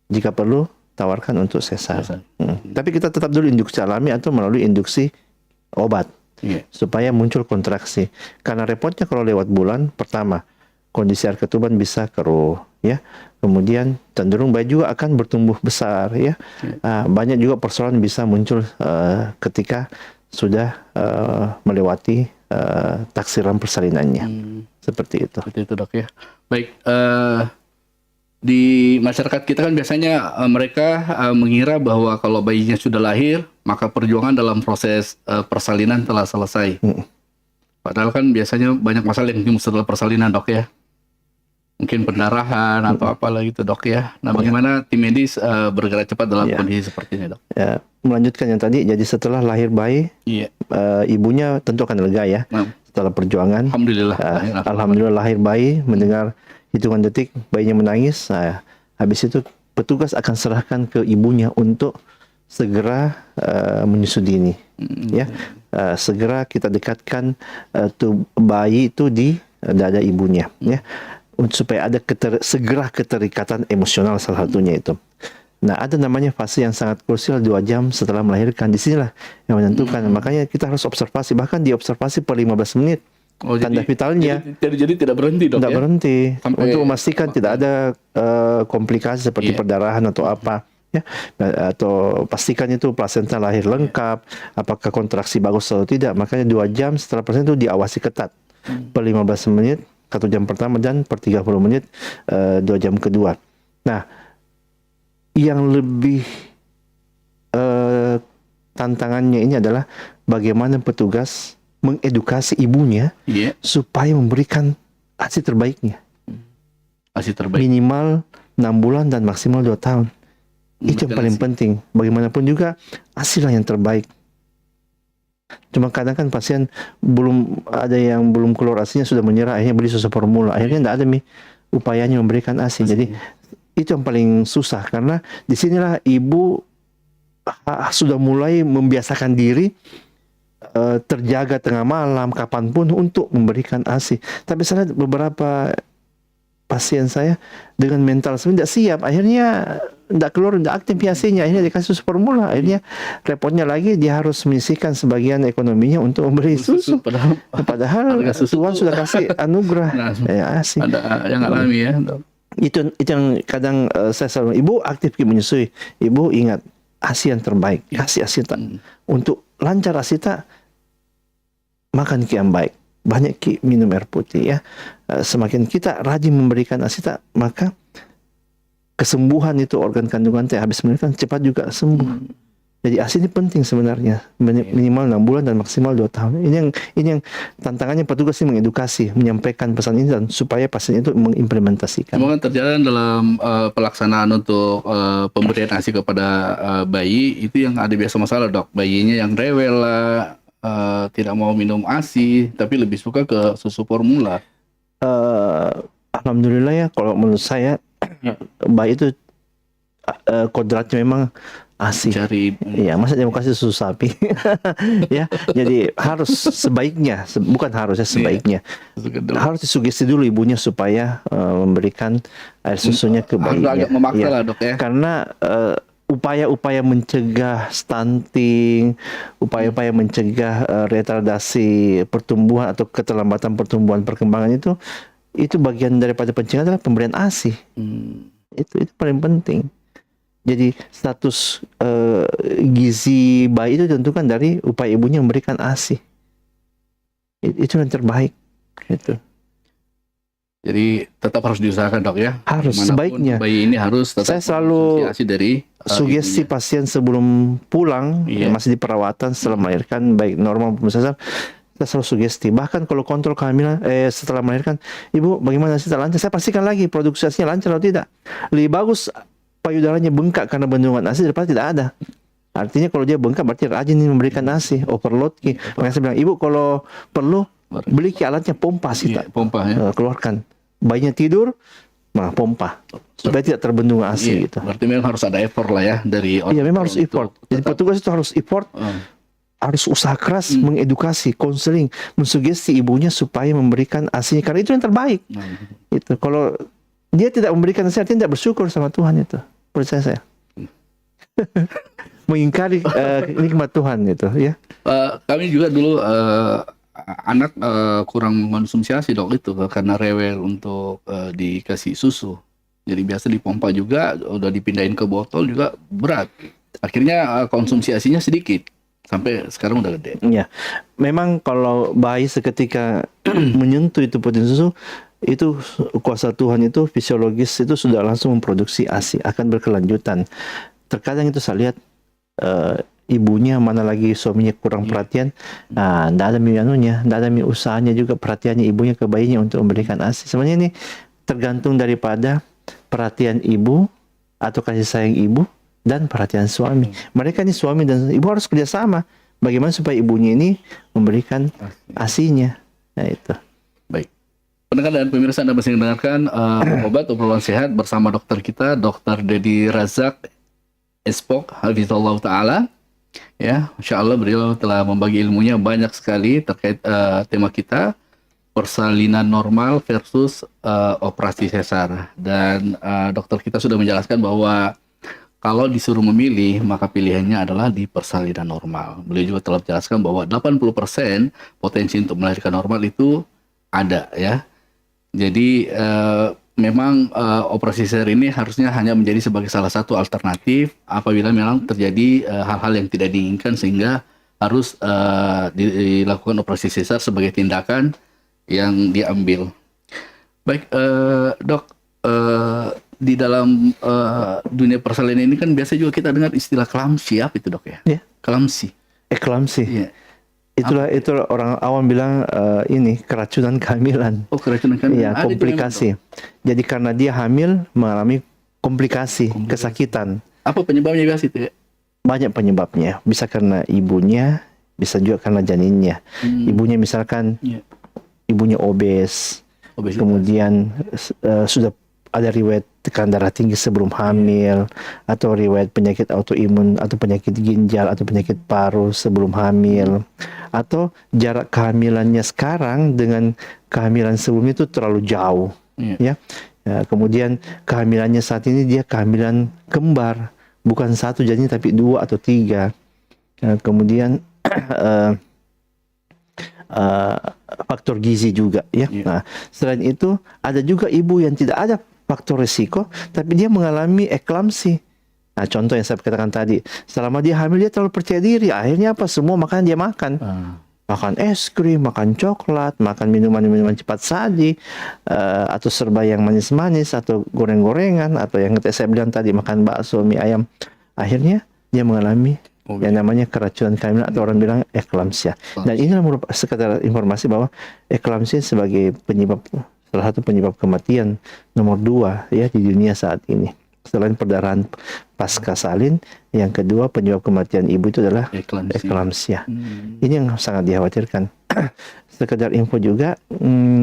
jika perlu tawarkan untuk sesar. Tapi kita tetap dulu induksi alami atau melalui induksi obat. Supaya muncul kontraksi. Karena repotnya kalau lewat bulan, pertama, kondisi air ketuban bisa keruh, ya. Kemudian cenderung bayi juga akan bertumbuh besar, ya. Banyak juga persoalan bisa muncul ketika sudah melewati taksiran persalinannya. Seperti itu.
Seperti itu, Dok, ya. Baik, di masyarakat kita kan biasanya mereka mengira bahwa kalau bayinya sudah lahir, maka perjuangan dalam proses persalinan telah selesai. Padahal kan biasanya banyak masalah yang timbul setelah persalinan, Dok, ya. Mungkin pendarahan atau apalah gitu, Dok, ya. Nah, bagaimana tim medis bergerak cepat dalam kondisi seperti ini, Dok?
Ya, melanjutkan yang tadi, jadi setelah lahir bayi, ibunya tentu akan lega, ya. Setelah perjuangan, alhamdulillah lahir bayi, mendengar hitungan detik bayinya menangis. Habis itu petugas akan serahkan ke ibunya untuk segera menyusu dini, ya. Segera kita dekatkan bayi itu di dada ibunya, ya, supaya ada segera keterikatan emosional, salah satunya itu. Nah, ada namanya fase yang sangat krusial 2 jam setelah melahirkan. Disinilah yang menentukan. Makanya kita harus observasi, bahkan diobservasi per 15 menit. Tanda vitalnya.
Jadi tidak berhenti, Dok,
tidak
ya?
berhenti. Untuk memastikan tidak ada komplikasi seperti perdarahan atau apa, ya. Atau pastikan itu plasenta lahir lengkap, apakah kontraksi bagus atau tidak. Makanya 2 jam setelah persalinan itu diawasi ketat. Per 15 menit, 1 jam pertama, dan per 30 menit 2 jam kedua. Nah, yang lebih tantangannya ini adalah bagaimana petugas mengedukasi ibunya supaya memberikan ASI terbaiknya. ASI terbaik. Minimal 6 bulan dan maksimal 2 tahun. Itu yang paling penting. Bagaimanapun juga ASI lah yang terbaik. Cuma kadang kan pasien belum ada yang belum keluar ASI-nya sudah menyerah, akhirnya beli susu formula. Akhirnya tidak ada upayanya memberikan ASI. Jadi itu yang paling susah, karena disinilah ibu sudah mulai membiasakan diri terjaga tengah malam, kapanpun untuk memberikan ASI. Tapi saya lihat beberapa pasien saya dengan mental tidak siap, akhirnya tidak keluar, tidak aktif ASI-nya, akhirnya dikasih susu formula. Akhirnya repotnya lagi dia harus menyisihkan sebagian ekonominya untuk memberi susu. Padahal Tuhan sudah kasih anugerah ASI.
Ada yang alami, ya.
Itu yang kadang saya selalu, ibu aktif menyusui, ibu ingat ASI yang terbaik, kasih ASI untuk lancar ASI, makan yang baik, banyak minum air putih, ya. Semakin kita rajin memberikan ASI, maka kesembuhan itu organ kandungan habis melahirkan cepat juga sembuh. Jadi ASI ini penting sebenarnya, minimal 6 bulan dan maksimal 2 tahun. Ini yang tantangannya petugas ini mengedukasi, menyampaikan pesan ini dan supaya pasien itu mengimplementasikan.
Semoga terjadi dalam pelaksanaan untuk pemberian ASI kepada bayi itu yang ada biasa masalah, Dok. Bayinya yang rewel lah, tidak mau minum ASI, tapi lebih suka ke susu formula.
Alhamdulillah, ya, kalau menurut saya bayi itu kodratnya memang ASI. Ya, masa dia mau kasih susu sapi? Ya, jadi harus sebaiknya, bukan harusnya sebaiknya. Harus disugesti dulu ibunya supaya memberikan air susunya ke bayinya.
Agak memaksa lah, Dok, ya.
Karena upaya-upaya mencegah stunting, upaya-upaya mencegah retardasi pertumbuhan atau keterlambatan pertumbuhan perkembangan itu bagian daripada pencegahan adalah pemberian ASI. Itu paling penting. Jadi status gizi bayi itu ditentukan dari upaya ibunya memberikan ASI. Itu yang terbaik. Gitu.
Jadi tetap harus diusahakan, Dok, ya.
Harus,
dimanapun
sebaiknya.
Bayi ini harus tetap.
Saya selalu
ASI dari
sugesti pasien sebelum pulang, masih di perawatan setelah melahirkan, baik normal maupun sesar. Saya selalu sugesti. Bahkan kalau kontrol kehamilan setelah melahirkan, ibu bagaimana ASI lancar? Saya pastikan lagi produksi ASI-nya lancar atau tidak. Lebih bagus payudaranya bengkak karena bendungan ASI daripada tidak ada. Artinya kalau dia bengkak berarti rajin memberikan ASI, overload. Makanya saya bilang, ibu kalau perlu Beli alatnya, pompa sih,
Iya, pompa ya.
keluarkan. Bayinya tidur, nah pompa supaya tidak terbendung ASI
Iya,
gitu.
berarti memang harus ada effort lah ya dari orang.
Iya, memang harus effort. Jadi petugas itu harus effort, harus usaha keras mengedukasi, konseling, mensugesti ibunya supaya memberikan ASI karena itu yang terbaik. Itu kalau dia tidak memberikan ASI, dia tidak bersyukur sama Tuhan itu. Percaya saya. Mengingkari nikmat Tuhan itu ya.
Kami juga dulu anak kurang mengkonsumsi ASI dok itu karena rewel untuk dikasih susu. Jadi biasa dipompa juga, udah dipindahin ke botol juga berat. Akhirnya konsumsi ASI-nya sedikit. Sampai sekarang udah gede.
Ya, memang kalau bayi seketika menyentuh itu protein susu, itu kuasa Tuhan itu fisiologis itu sudah langsung memproduksi ASI, akan berkelanjutan. Terkadang itu saya lihat ibunya mana lagi suaminya kurang perhatian, nah, tidak ada usahanya juga perhatiannya ibunya ke bayinya untuk memberikan ASI. Sebenarnya ini tergantung daripada perhatian ibu atau kasih sayang ibu dan perhatian suami. Mereka ini suami dan ibu harus kerjasama. Bagaimana supaya ibunya ini memberikan ASI-nya. Nah itu.
Baik. Pendengar dan pemirsa, Anda masih mendengarkan Obat Obrolan Sehat bersama dokter kita, Dr. Dedi Razak Espok, Hafizallahu Ta'ala. Ya, Insya Allah beliau telah membagi ilmunya banyak sekali terkait tema kita, persalinan normal versus operasi sesar. Dan dokter kita sudah menjelaskan bahwa kalau disuruh memilih, maka pilihannya adalah di persalinan normal. Beliau juga telah menjelaskan bahwa 80% potensi untuk melahirkan normal itu ada ya. Jadi memang operasi sesar ini harusnya hanya menjadi sebagai salah satu alternatif apabila memang terjadi hal-hal yang tidak diinginkan sehingga harus dilakukan operasi sesar sebagai tindakan yang diambil. Baik, dok, di dalam dunia persalinan ini kan biasa juga kita dengar istilah klamsi, apa itu dok ya?
Ya.
Klamsi.
Eklamsi.
Iya.
Itulah orang awam bilang ini keracunan kehamilan.
Oh, keracunan kehamilan.
Iya, komplikasi. Jadi karena dia hamil mengalami komplikasi, kesakitan.
Apa penyebabnya biasa itu ya?
Banyak penyebabnya. Bisa karena ibunya, bisa juga karena janinnya. Ibunya misalkan ibunya obes, kemudian sudah ada riwayat tekanan darah tinggi sebelum hamil, atau riwayat penyakit autoimun atau penyakit ginjal atau penyakit paru sebelum hamil, atau jarak kehamilannya sekarang dengan kehamilan sebelumnya itu terlalu jauh, ya. Kemudian kehamilannya saat ini dia kehamilan kembar, bukan satu janin tapi 2 atau 3. Kemudian faktor gizi juga, ya. Nah, selain itu ada juga ibu yang tidak ada faktor risiko, tapi dia mengalami eklamsi. Nah, contoh yang saya katakan tadi, selama dia hamil dia terlalu percaya diri, akhirnya apa? Semua makanan dia makan. Makan es krim, makan coklat, makan minuman-minuman cepat saji, atau serba yang manis-manis, atau goreng-gorengan, atau yang saya bilang tadi, makan bakso, mie ayam. Akhirnya dia mengalami yang namanya keracunan kehamilan atau orang bilang eklamsia. Dan ini merupakan sekadar informasi bahwa eklamsia sebagai penyebab, salah satu penyebab kematian nomor 2 ya di dunia saat ini. Selain perdarahan pasca salin, yang kedua penyebab kematian ibu itu adalah eklamsia. Ini yang sangat dikhawatirkan. Sekedar info juga,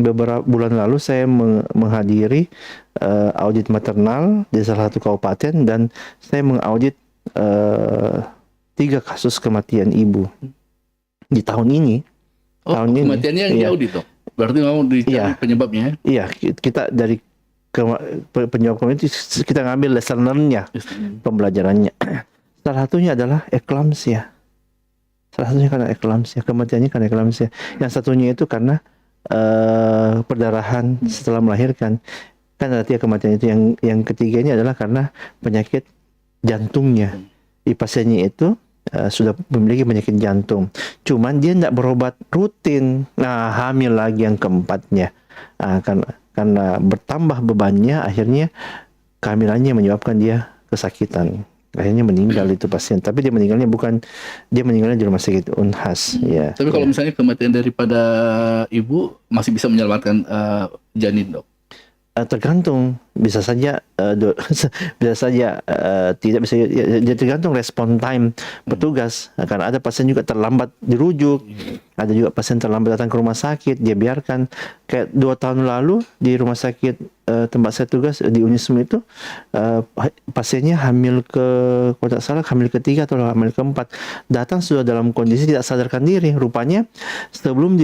beberapa bulan lalu saya menghadiri audit maternal di salah satu kabupaten dan saya mengaudit 3 kasus kematian ibu di tahun ini.
Tahun ini kematiannya yang diaudit dok? Berarti mau dicari penyebabnya? Iya,
kita dari penyebab kematian itu kita ngambil lesson learn-nya, pembelajarannya. Salah satunya adalah eklamsia. Salah satunya karena eklamsia, kematiannya karena eklamsia. Yang satunya itu karena perdarahan setelah melahirkan. Kan ada 3 kematian itu. Yang ketiga ini adalah karena penyakit jantungnya. Di pasiennya itu sudah memiliki penyakit jantung, cuman dia tidak berobat rutin. Nah, hamil lagi yang keempatnya, karena bertambah bebannya, akhirnya kehamilannya menyebabkan dia kesakitan, akhirnya meninggal itu pasien. Tapi dia meninggalnya di rumah sakit Unhas. Ya.
Tapi kalau misalnya kematian daripada ibu masih bisa menyelamatkan janin dok?
Tergantung bisa saja bisa saja tidak bisa, ya tergantung respon time petugas. Karena ada pasien juga terlambat dirujuk, ada juga pasien terlambat datang ke rumah sakit, dia biarkan. Kayak 2 tahun lalu di rumah sakit tempat saya tugas di Unism itu, pasiennya hamil kalau tak salah hamil ketiga atau hamil keempat, datang sudah dalam kondisi tidak sadarkan diri. Rupanya sebelum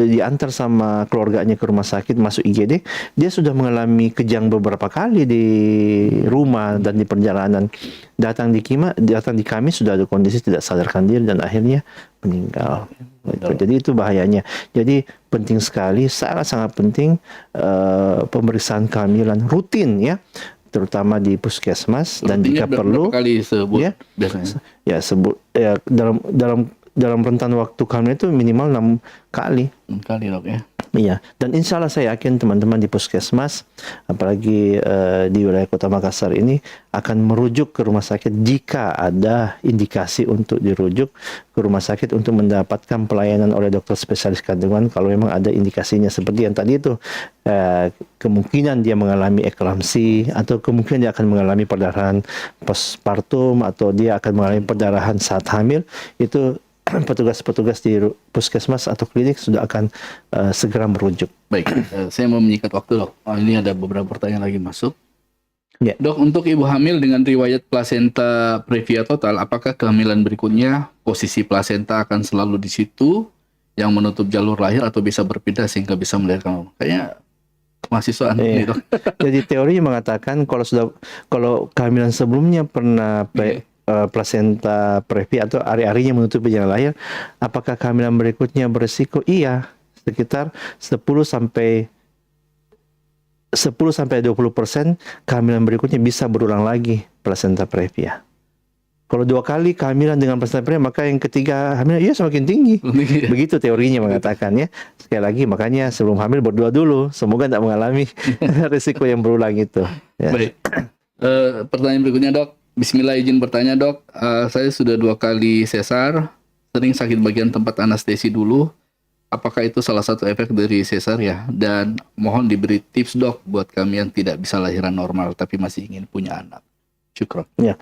diantar sama keluarganya ke rumah sakit masuk IGD, dia sudah mengalami kejang beberapa kali di rumah dan di perjalanan. Datang di kami sudah ada kondisi tidak sadarkan diri dan akhirnya meninggal. Jadi itu bahayanya. Jadi penting sekali, sangat-sangat penting pemeriksaan kehamilan rutin ya, terutama di puskesmas. Dan jika perlu
kali sebut
ya,
biasanya.
Ya sebut ya dalam rentan waktu kehamilan itu minimal 6 kali.
6 kali dok ya.
Iya, dan insya Allah saya yakin teman-teman di puskesmas, apalagi di wilayah Kota Makassar ini, akan merujuk ke rumah sakit jika ada indikasi untuk dirujuk ke rumah sakit untuk mendapatkan pelayanan oleh dokter spesialis kandungan. Kalau memang ada indikasinya seperti yang tadi itu, kemungkinan dia mengalami eklamsi, atau kemungkinan dia akan mengalami perdarahan postpartum, atau dia akan mengalami perdarahan saat hamil, itu petugas-petugas di puskesmas atau klinik sudah akan segera merujuk.
Baik, saya mau menyikat waktu dok. Ini ada beberapa pertanyaan lagi masuk.
Ya.
Dok, untuk ibu hamil dengan riwayat plasenta previa total, apakah kehamilan berikutnya posisi plasenta akan selalu di situ yang menutup jalur lahir atau bisa berpindah sehingga bisa melahirkan? Kayaknya mahasiswa ini dok.
Jadi teorinya mengatakan kalau kehamilan sebelumnya pernah plasenta previa atau ari-arinya menutupi jalan lahir, apakah kehamilan berikutnya berisiko? Iya, sekitar 10-20% kehamilan berikutnya bisa berulang lagi plasenta previa. Kalau 2 kali kehamilan dengan plasenta previa, maka yang ketiga hamil semakin tinggi. Begitu teorinya mengatakan ya. Sekali lagi, makanya sebelum hamil berdoa dulu, semoga tidak mengalami risiko yang berulang itu. Ya.
Baik. Pertanyaan berikutnya dok. Bismillah, izin bertanya dok, saya sudah 2 kali sesar, sering sakit bagian tempat anestesi dulu. Apakah itu salah satu efek dari sesar ya? Dan mohon diberi tips dok buat kami yang tidak bisa lahiran normal tapi masih ingin punya anak. Syukron.
Ya,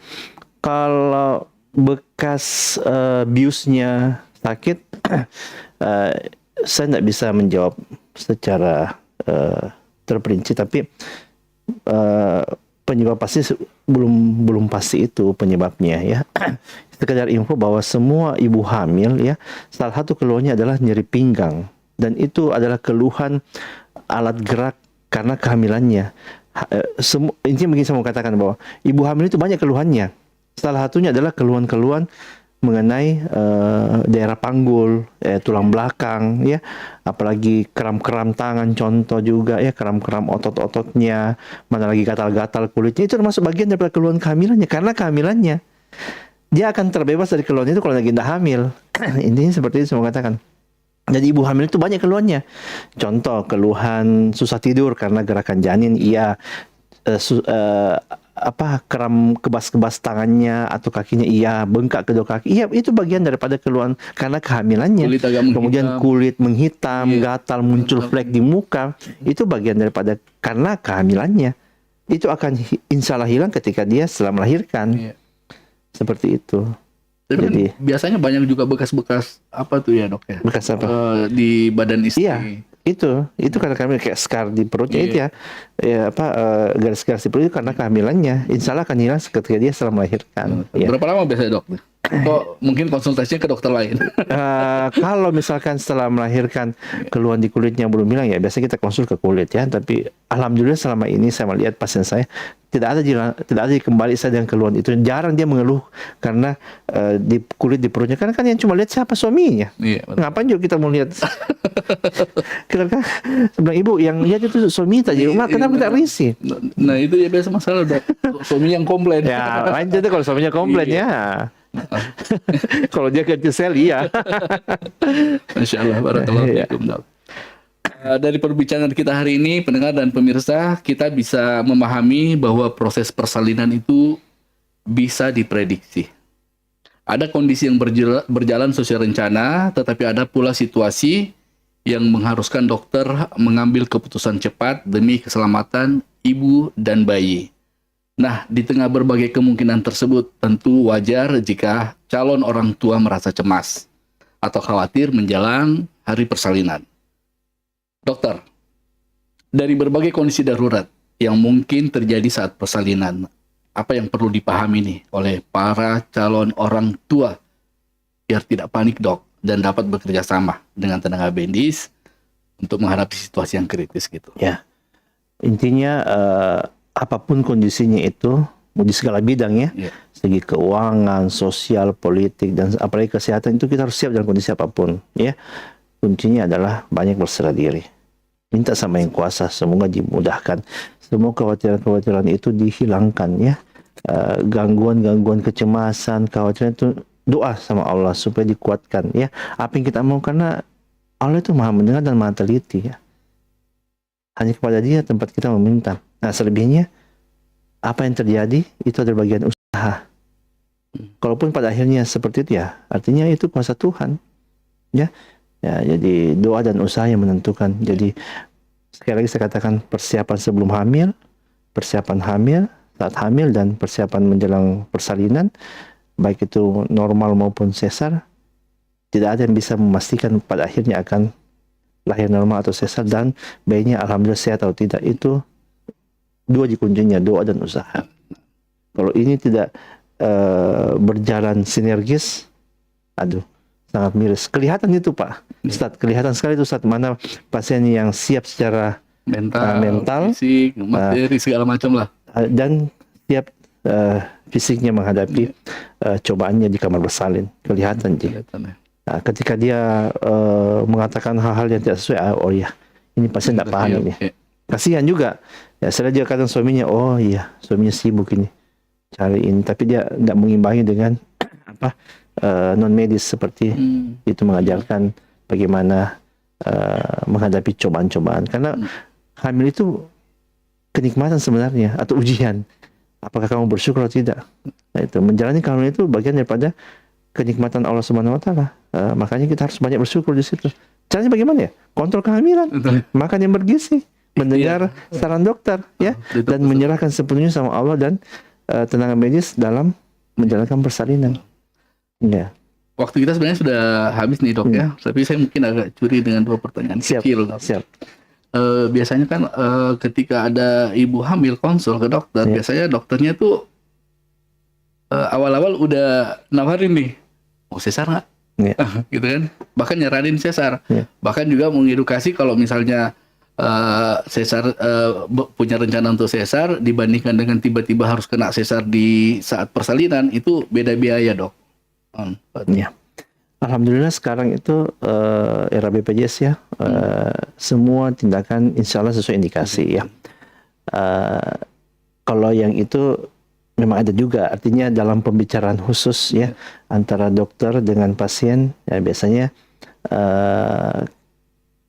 kalau bekas biusnya sakit, saya tidak bisa menjawab secara terperinci, tapi penyebab pasti belum pasti itu penyebabnya ya. Sekedar info bahwa semua ibu hamil ya, salah satu keluhannya adalah nyeri pinggang, dan itu adalah keluhan alat gerak karena kehamilannya. Intinya begini, saya mau katakan bahwa ibu hamil itu banyak keluhannya. Salah satunya adalah keluhan-keluhan mengenai daerah panggul, tulang belakang ya, apalagi kram-kram tangan, contoh juga ya, kram-kram otot-ototnya, mana lagi gatal-gatal kulitnya, itu termasuk bagian daripada keluhan kehamilannya. Karena kehamilannya dia akan terbebas dari keluhan itu kalau lagi tidak hamil. Intinya seperti itu saya mau katakan. Jadi ibu hamil itu banyak keluhannya. Contoh keluhan susah tidur karena gerakan janin, iya. Kram kebas-kebas tangannya atau kakinya, iya, bengkak kedua kaki, iya, itu bagian daripada keluhan karena kehamilannya. Kemudian kulit menghitam, gatal, muncul flek di muka, itu bagian daripada karena kehamilannya. Itu akan insya Allah hilang ketika dia setelah melahirkan. Seperti itu.
Jadi kan biasanya banyak juga bekas-bekas apa tuh ya dok ya?
Bekas apa?
Di badan istri.
Iya. Itu karena kami kayak scar di perutnya itu ya, garis-garis di perut itu karena kehamilannya. Insya Allah akan hilang ketika dia setelah melahirkan.
Berapa lama biasanya dok? Kok mungkin konsultasinya ke dokter lain?
Kalau misalkan setelah melahirkan keluhan di kulitnya belum hilang ya, biasanya kita konsul ke kulit ya. Tapi alhamdulillah selama ini saya melihat pasien saya tidak ada kembali saya dengan keluhan itu. Jarang dia mengeluh karena di kulit di perutnya. Karena kan yang cuma lihat siapa suaminya. Iya, ngapain juga kita mau lihat? Kita kan sebenarnya ibu yang lihat itu suami tadi. Kenapa kita risih?
Nah itu ya biasa masalah dok. Suami yang komplain.
Ya lanjut kalau suaminya komplain ya. Kalau dia ke sel, iya.
Masya Allah, barakallahu fiikum dok. Dari perbincangan kita hari ini, pendengar dan pemirsa, kita bisa memahami bahwa proses persalinan itu bisa diprediksi. Ada kondisi yang berjalan sesuai rencana, tetapi ada pula situasi yang mengharuskan dokter mengambil keputusan cepat demi keselamatan ibu dan bayi. Nah, di tengah berbagai kemungkinan tersebut, tentu wajar jika calon orang tua merasa cemas atau khawatir menjelang hari persalinan. Dokter, dari berbagai kondisi darurat yang mungkin terjadi saat persalinan, apa yang perlu dipahami nih oleh para calon orang tua biar tidak panik, Dok, dan dapat bekerja sama dengan tenaga medis untuk menghadapi situasi yang kritis gitu.
Ya, intinya apapun kondisinya itu, di segala bidang ya, segi keuangan, sosial, politik, dan apalagi kesehatan, itu kita harus siap dalam kondisi apapun. Ya, kuncinya adalah banyak berserah diri. Minta sama yang kuasa, semoga dimudahkan. Semua kekhawatiran-kekhawatiran itu dihilangkan ya. Gangguan-gangguan kecemasan, kekhawatiran itu doa sama Allah supaya dikuatkan ya. Apa yang kita mau, karena Allah itu maha mendengar dan maha teliti ya. Hanya kepada Dia tempat kita meminta. Nah, selebihnya apa yang terjadi itu adalah bagian usaha. Kalaupun pada akhirnya seperti itu ya, artinya itu kuasa Tuhan ya. Ya, jadi doa dan usaha yang menentukan. Jadi sekali lagi saya katakan, persiapan sebelum hamil, persiapan hamil, saat hamil, dan persiapan menjelang persalinan, baik itu normal maupun sesar, tidak ada yang bisa memastikan pada akhirnya akan lahir normal atau sesar dan bayinya alhamdulillah sehat atau tidak. Itu dua kuncinya, doa dan usaha. Kalau ini tidak berjalan sinergis, aduh, sangat miris. Kelihatan itu Pak Ustadz, kelihatan sekali itu saat mana pasien yang siap secara mental,
fisik, materi, segala macam lah,
dan siap fisiknya menghadapi cobaannya di kamar bersalin. Kelihatan ya. Nah, ketika dia mengatakan hal-hal yang tidak sesuai, oh iya, ini pasien tidak paham ini. Kasihan juga. Ya, saya dia kadang suaminya, oh iya, suaminya sibuk ini, cari ini, tapi dia tidak mengimbangi dengan apa non medis seperti itu, mengajarkan bagaimana menghadapi cobaan-cobaan. Karena hamil itu kenikmatan sebenarnya atau ujian. Apakah kamu bersyukur atau tidak? Nah, itu menjalani kehamilan itu bagian daripada kenikmatan Allah Subhanahu wa taala. Makanya kita harus banyak bersyukur di situ. Caranya bagaimana ya? Kontrol kehamilan, makan yang bergizi, mendengar saran dokter ya, dan menyerahkan sepenuhnya sama Allah dan tenaga medis dalam menjalankan persalinan. Ya.
Waktu kita sebenarnya sudah habis nih Dok ya, tapi saya mungkin agak curi dengan dua pertanyaan kecil. Dok.
Siap.
Biasanya kan ketika ada ibu hamil konsul ke dokter, biasanya dokternya tuh awal-awal udah nawarin nih, mau sesar nggak? Gitu kan, bahkan nyaranin sesar, bahkan juga mengedukasi kalau misalnya sesar punya rencana untuk sesar dibandingkan dengan tiba-tiba harus kena sesar di saat persalinan, itu beda biaya Dok.
Ya. Alhamdulillah sekarang itu era BPJS ya, semua tindakan insya Allah sesuai indikasi ya. Kalau yang itu memang ada juga, artinya dalam pembicaraan khusus ya antara dokter dengan pasien ya, biasanya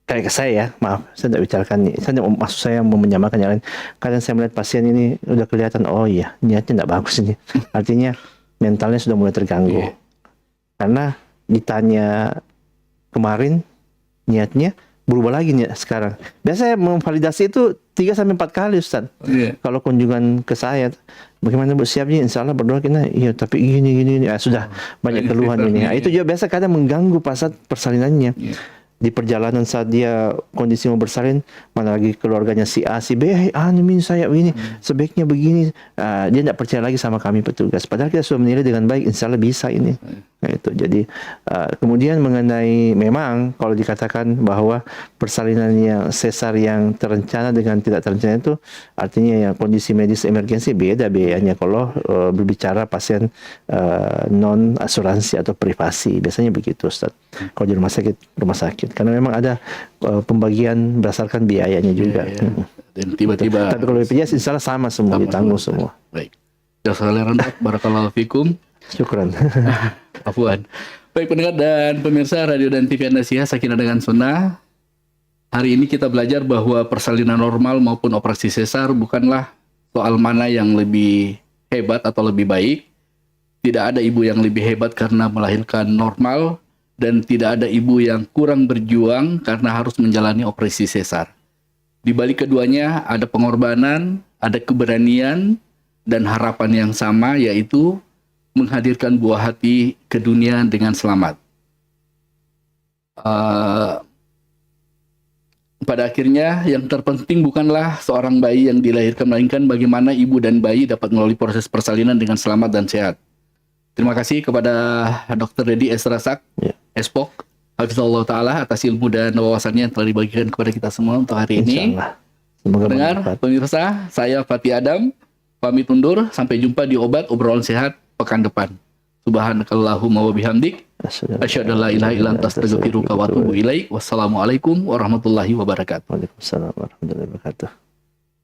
kayak saya ya, maaf saya tidak bicarakan nih, maksud saya mau menyamakan yang lain. Kadang saya melihat pasien ini udah kelihatan, oh iya niatnya tidak bagus ini, artinya mentalnya sudah mulai terganggu. Karena ditanya kemarin niatnya, berubah lagi nih sekarang. Biasanya memvalidasi itu 3-4 kali Ustaz. Kalau kunjungan ke saya, bagaimana Bu siapnya? Insya Allah berdoa kita, iya tapi gini. Sudah banyak keluhan ini. Itu juga biasa kadang mengganggu pas saat persalinannya. Di perjalanan saat dia kondisi mau bersalin, mana lagi keluarganya si A, si B, min saya begini, sebaiknya begini. Dia tidak percaya lagi sama kami petugas. Padahal kita sudah menilai dengan baik, insya Allah bisa ini. Nah, itu. Jadi kemudian mengenai, memang kalau dikatakan bahwa persalinan yang sesar yang terencana dengan tidak terencana itu, artinya yang kondisi medis emergensi beda biayanya. Kalau berbicara pasien non asuransi atau privasi, biasanya begitu Ustaz. Kalau di rumah sakit, karena memang ada pembagian berdasarkan biayanya juga.
Dan tiba-tiba.
Tapi kalau BPJS insya Allah sama semua, ditanggung semua.
Baik. Jazakallahu khairan, barakallahu fikum.
Syukran.
Afwan. Baik pendengar dan pemirsa radio dan TV An-Nasiha Sakinah dengan Sunnah. Hari ini kita belajar bahwa persalinan normal maupun operasi sesar bukanlah soal mana yang lebih hebat atau lebih baik. Tidak ada ibu yang lebih hebat karena melahirkan normal dan tidak ada ibu yang kurang berjuang karena harus menjalani operasi sesar. Di balik keduanya ada pengorbanan, ada keberanian, dan harapan yang sama, yaitu menghadirkan buah hati ke dunia dengan selamat. Pada akhirnya yang terpenting bukanlah seorang bayi yang dilahirkan, melainkan bagaimana ibu dan bayi dapat melalui proses persalinan dengan selamat dan sehat. Terima kasih kepada Dr. Dedi Esrasak, Espok, Hafizahullah Ta'ala, atas ilmu dan wawasannya yang telah dibagikan kepada kita semua untuk hari ini.
Semoga
Dengar, pemirsa, saya Fatih Adam, pamit undur. Sampai jumpa di Obat Obrolan Sehat pekan depan. Subhanakallahumma wa bihamdik, asyhadu an la ilaha illa anta astaghfiruka wa atubu ilaik. Wassalamualaikum warahmatullahi wabarakatuh.
Waalaikumsalam warahmatullahi wabarakatuh.